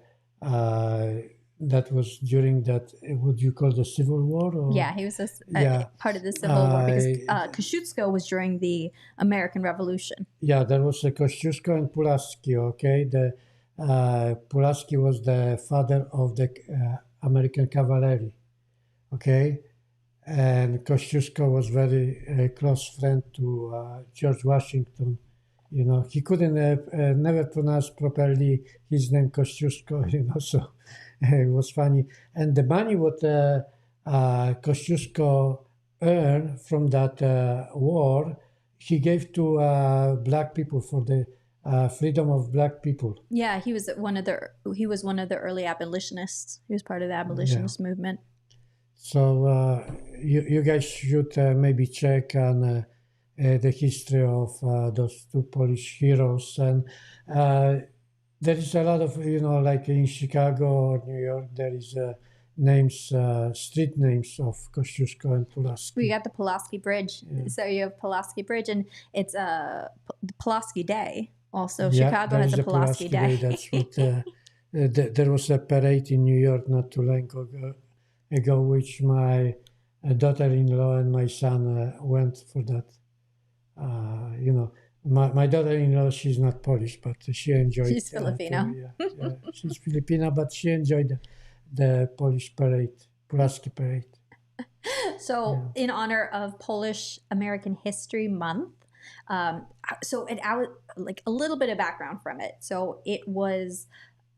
that was during that what you call the Civil War or Yeah, he was yeah. part of the Civil War because Uh, Kosciuszko was during the American Revolution. Yeah, there was a Kościuszko and Pulaski. Okay, the Pulaski was the father of the American cavalry. Okay, and Kościuszko was very close friend to George Washington. You know, he couldn't never pronounce properly his name Kościuszko. You know, so it was funny. And the money what Kościuszko earned from that war, he gave to black people for the freedom of black people. Yeah, he was one of the early abolitionists. He was part of the Yeah. abolitionist movement. So you guys should maybe check on the history of those two Polish heroes, and there is a lot of like in Chicago or New York, there is names, street names of Kościuszko and We Pulaski. got the Pulaski Bridge. Yeah, So you have Pulaski Bridge, and it's the Pulaski Day. Also, yeah, Chicago there has is a a Pulaski Pulaski Day. Day. That's what. There was a parade in New York not too long ago, which my daughter-in-law and my son went for that. My daughter-in-law, she's not Polish, but she enjoyed She's too. Filipino. Yeah, yeah, she's Filipina, but she enjoyed the Polish parade, Pulaski parade. So, Yeah, in honor of Polish American History Month, um, so it like a little bit of background from it. So it was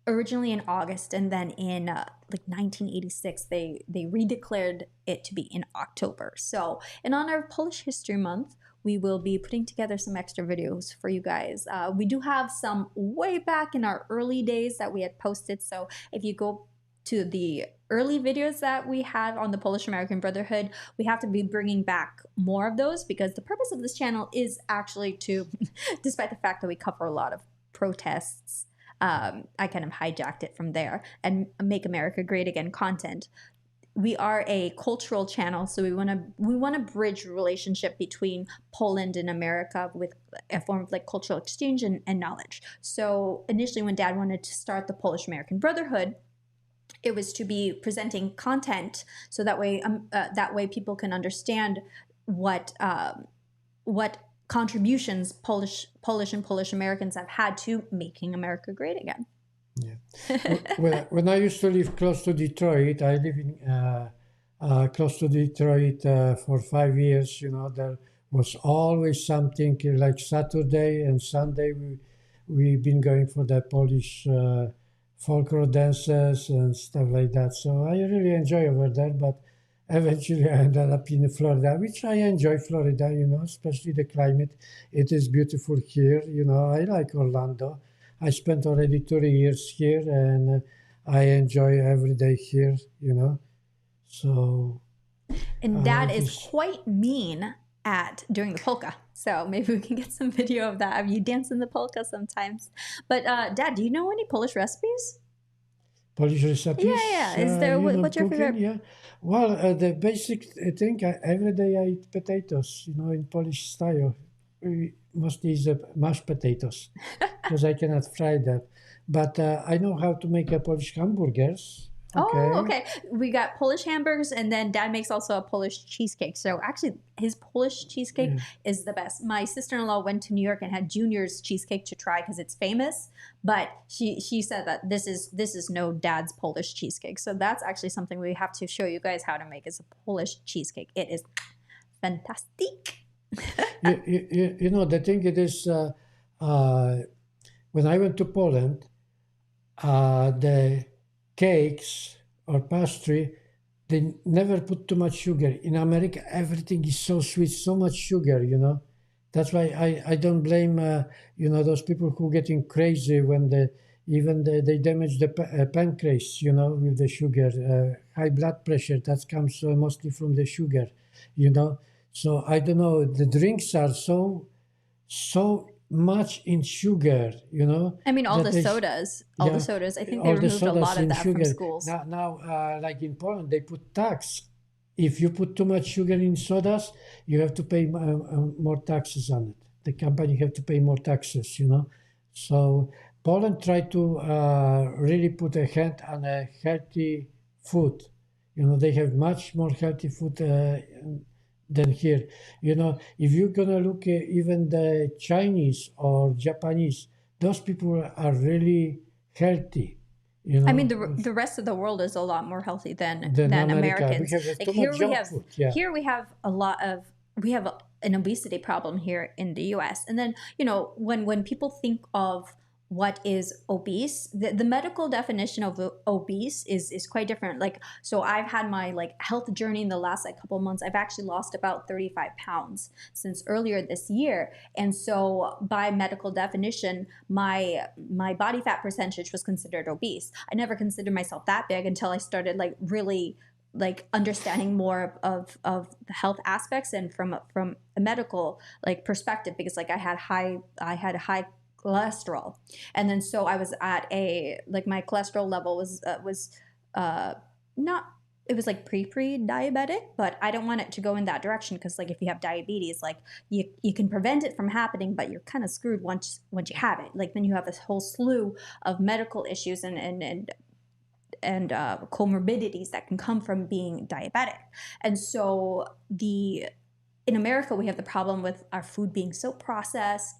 originally in August, and then in like 1986, they redeclared it to be in October. So, in honor of Polish History Month, we will be putting together some extra videos for you guys. We do have some way back in our early days that we had posted. So, if you go to the early videos that we have on the Polish American Brotherhood, we have to be bringing back more of those because the purpose of this channel is actually to, despite the fact that we cover a lot of protests, I kind of hijacked it from there and make America great again content. We are a cultural channel, so we want to bridge relationship between Poland and America with a form of like cultural exchange and knowledge. So initially, when Dad wanted to start the Polish American Brotherhood, it was to be presenting content so that way people can understand what contributions Polish and Polish Americans have had to making America great again. yeah. When I used to live close to Detroit, I live in close to Detroit for 5 years. You know, there was always something like Saturday and Sunday. We've been going for the Polish folklore dances and stuff like that. So I really enjoy over there. But eventually, I ended up in Florida, which I enjoy Florida. You know, especially the climate. It is beautiful here. You know, I like Orlando. I spent already 30 years here, and I enjoy every day here. You know, so And Dad is just quite mean at doing the polka. So maybe we can get some video of that of you dancing the polka sometimes. But Dad, do you know any Polish recipes? Polish Yeah, recipes, yeah. Is there what's your cooking. favorite? Yeah. Well, the basic thing, every day I eat potatoes, in Polish style. Mostly is mashed potatoes because I cannot fry that. But I know how to make a Polish hamburgers. Oh, Okay. okay. We got Polish hamburgers, and then Dad makes also a Polish cheesecake. So actually, his Polish cheesecake Yeah. is the best. My sister-in-law went to New York and had Junior's cheesecake to try because it's famous. But she said that this is no Dad's Polish cheesecake. So that's actually something we have to show you guys how to make is a Polish cheesecake. It is fantastic. The thing it is, uh, when I went to Poland, the cakes or pastry, they never put too much sugar. In America, everything is so sweet, so much sugar. That's why I don't blame, those people who getting crazy when they damage the pancreas, with the sugar. High blood pressure, that comes mostly from the sugar, you know. So I don't know, the drinks are so much in sugar, I mean, that they all the yeah, sodas. I think they all the removed a lot sodas of in that from sugar. schools. Now, like in Poland, they put tax. If you put too much sugar in sodas, you have to pay more taxes on it. The company have to pay more taxes. So Poland tried to really put a hand on a healthy food. They have much more healthy food than here. If you're gonna look at even the Chinese or Japanese, those people are really healthy, you I mean, know, the rest of the world is a lot more healthy than than America. We Americans. have Like too much junk food. Yeah. here we have a lot of we have an obesity problem here in the U.S. And then when people think of what is obese, the medical definition of obese is quite different. Like, so I've had my like health journey in the last like couple months. I've actually lost about 35 pounds since earlier this year, and so by medical definition, my body fat percentage was considered obese. I never considered myself that big until I started like really like understanding more of the health aspects and from a medical like perspective, because like I had high cholesterol, and then so I was at a like my cholesterol level was not, it was like pre-diabetic, but I don't want it to go in that direction because like if you have diabetes, like you can prevent it from happening, but you're kind of screwed once you have it. Like then you have this whole slew of medical issues and comorbidities that can come from being diabetic. And so in America, we have the problem with our food being so processed.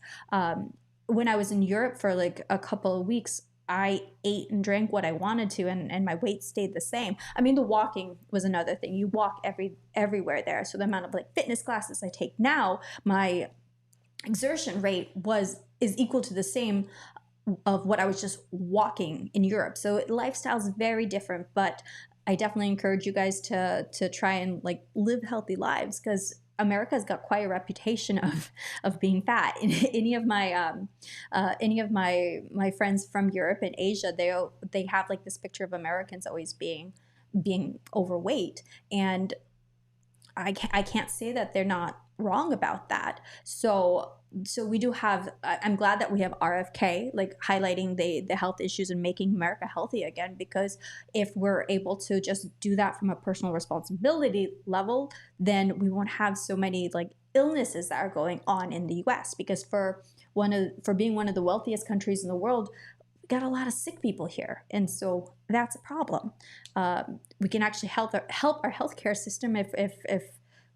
When I was in Europe for like a couple of weeks, I ate and drank what I wanted to, and my weight stayed the same. I mean, the walking was another thing. You walk everywhere there. So the amount of like fitness classes I take now, my exertion rate is equal to the same of what I was just walking in Europe. So lifestyle is very different, but I definitely encourage you guys to try and like live healthy lives, because America's got quite a reputation of being fat. And any of my friends from Europe and Asia, they have like this picture of Americans always being overweight, and I can't say that they're not wrong about that. So we do have. I'm glad that we have RFK like highlighting the health issues and making America healthy again. Because if we're able to just do that from a personal responsibility level, then we won't have so many like illnesses that are going on in the U.S. Because for being one of the wealthiest countries in the world, we got a lot of sick people here, and so that's a problem. We can actually help our healthcare system if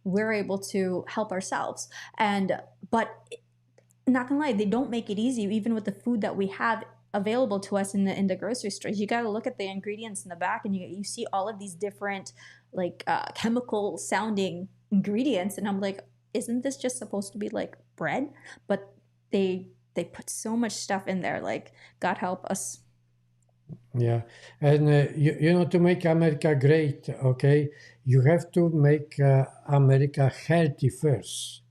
we're able to help ourselves. And but not gonna lie, they don't make it easy, even with the food that we have available to us in the grocery stores. You got to look at the ingredients in the back, and you see all of these different like chemical sounding ingredients, and I'm like, isn't this just supposed to be like bread? But they put so much stuff in there. Like, God help us. Yeah. And to make America great, okay, you have to make America healthy first.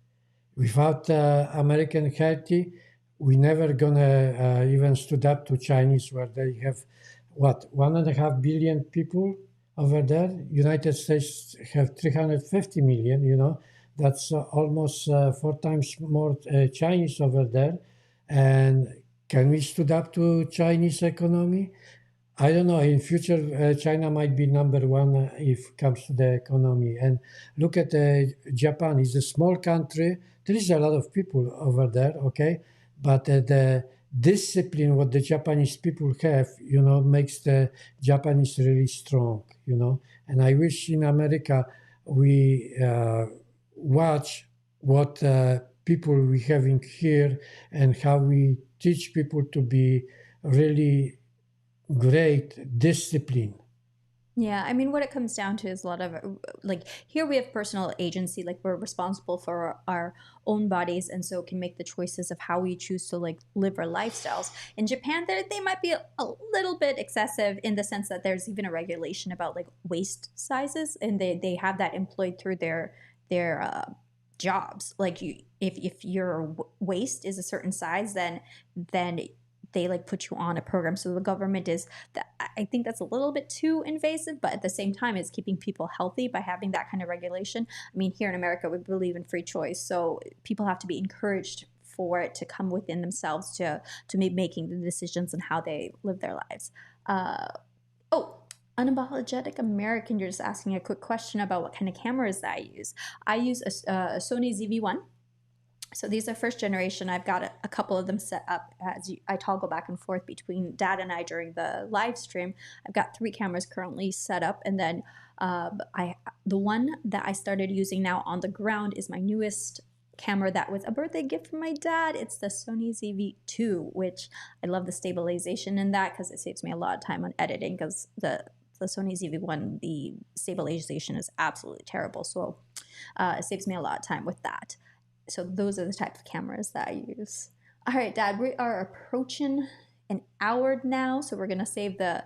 Without American healthy, we never gonna even stood up to Chinese, where they have what 1.5 billion people over there. United States have 350 million. That's almost 4 times more Chinese over there. And can we stood up to Chinese economy? I don't know. In future, China might be number one if it comes to the economy. And look at Japan. It's a small country. There is a lot of people over there, okay, but the discipline what the Japanese people have, makes the Japanese really strong, And I wish in America we watch what people we having here and how we teach people to be really great discipline. Yeah, I mean, what it comes down to is a lot of like here we have personal agency, like we're responsible for our own bodies, and so can make the choices of how we choose to like live our lifestyles. In Japan, they might be a little bit excessive in the sense that there's even a regulation about like waist sizes, and they have that employed through their jobs. Like if your waist is a certain size, then they like put you on a program. So the government is that, I think that's a little bit too invasive, but at the same time it's keeping people healthy by having that kind of regulation. I mean, here in America we believe in free choice, so people have to be encouraged for it to come within themselves to be making the decisions on how they live their lives. uh, oh, unapologetic American, you're just asking a quick question about what kind of cameras that I use. I use a Sony ZV-1. So these are first generation. I've got a couple of them set up as I toggle back and forth between Dad and I during the live stream. I've got 3 cameras currently set up, and then the one that I started using now on the ground is my newest camera that was a birthday gift from my dad. It's the Sony ZV-2, which I love the stabilization in that because it saves me a lot of time on editing because the Sony ZV-1, the stabilization is absolutely terrible. So it saves me a lot of time with that. So those are the type of cameras that I use. All right, Dad, we are approaching an hour now, so we're gonna save the,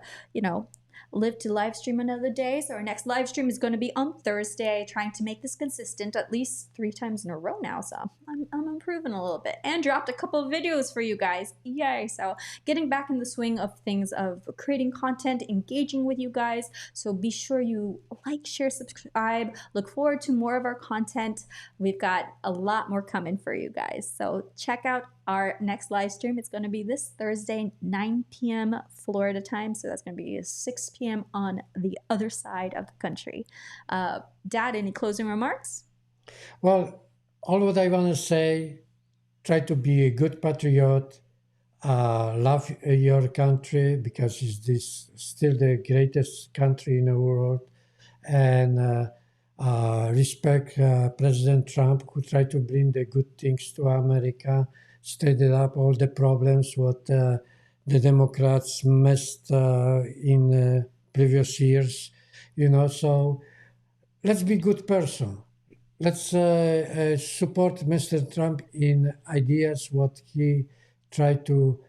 live to live stream another day. So our next live stream is going to be on Thursday, trying to make this consistent at least 3 times in a row now. So I'm improving a little bit and dropped a couple of videos for you guys. Yay. So getting back in the swing of things of creating content, engaging with you guys. So be sure you like, share, subscribe. Look forward to more of our content. We've got a lot more coming for you guys. So check out our next live stream. It's going to be this Thursday, 9 p.m. Florida time. So that's going to be 6 p.m. on the other side of the country. Dad, any closing remarks? Well, all what I want to say, try to be a good patriot, love your country because it's this still the greatest country in the world, and respect President Trump who tried to bring the good things to America, stated up all the problems what the Democrats messed in previous years, So let's be good person. Let's support Mr. Trump in ideas what he tried to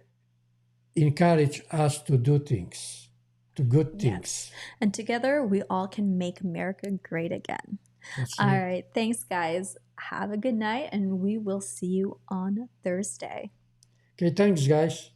encourage us to do things, to good Yes. things. And together we all can make America great again. That's All right. right. Thanks, guys. Have a good night, and we will see you on Thursday. Okay, thanks, guys.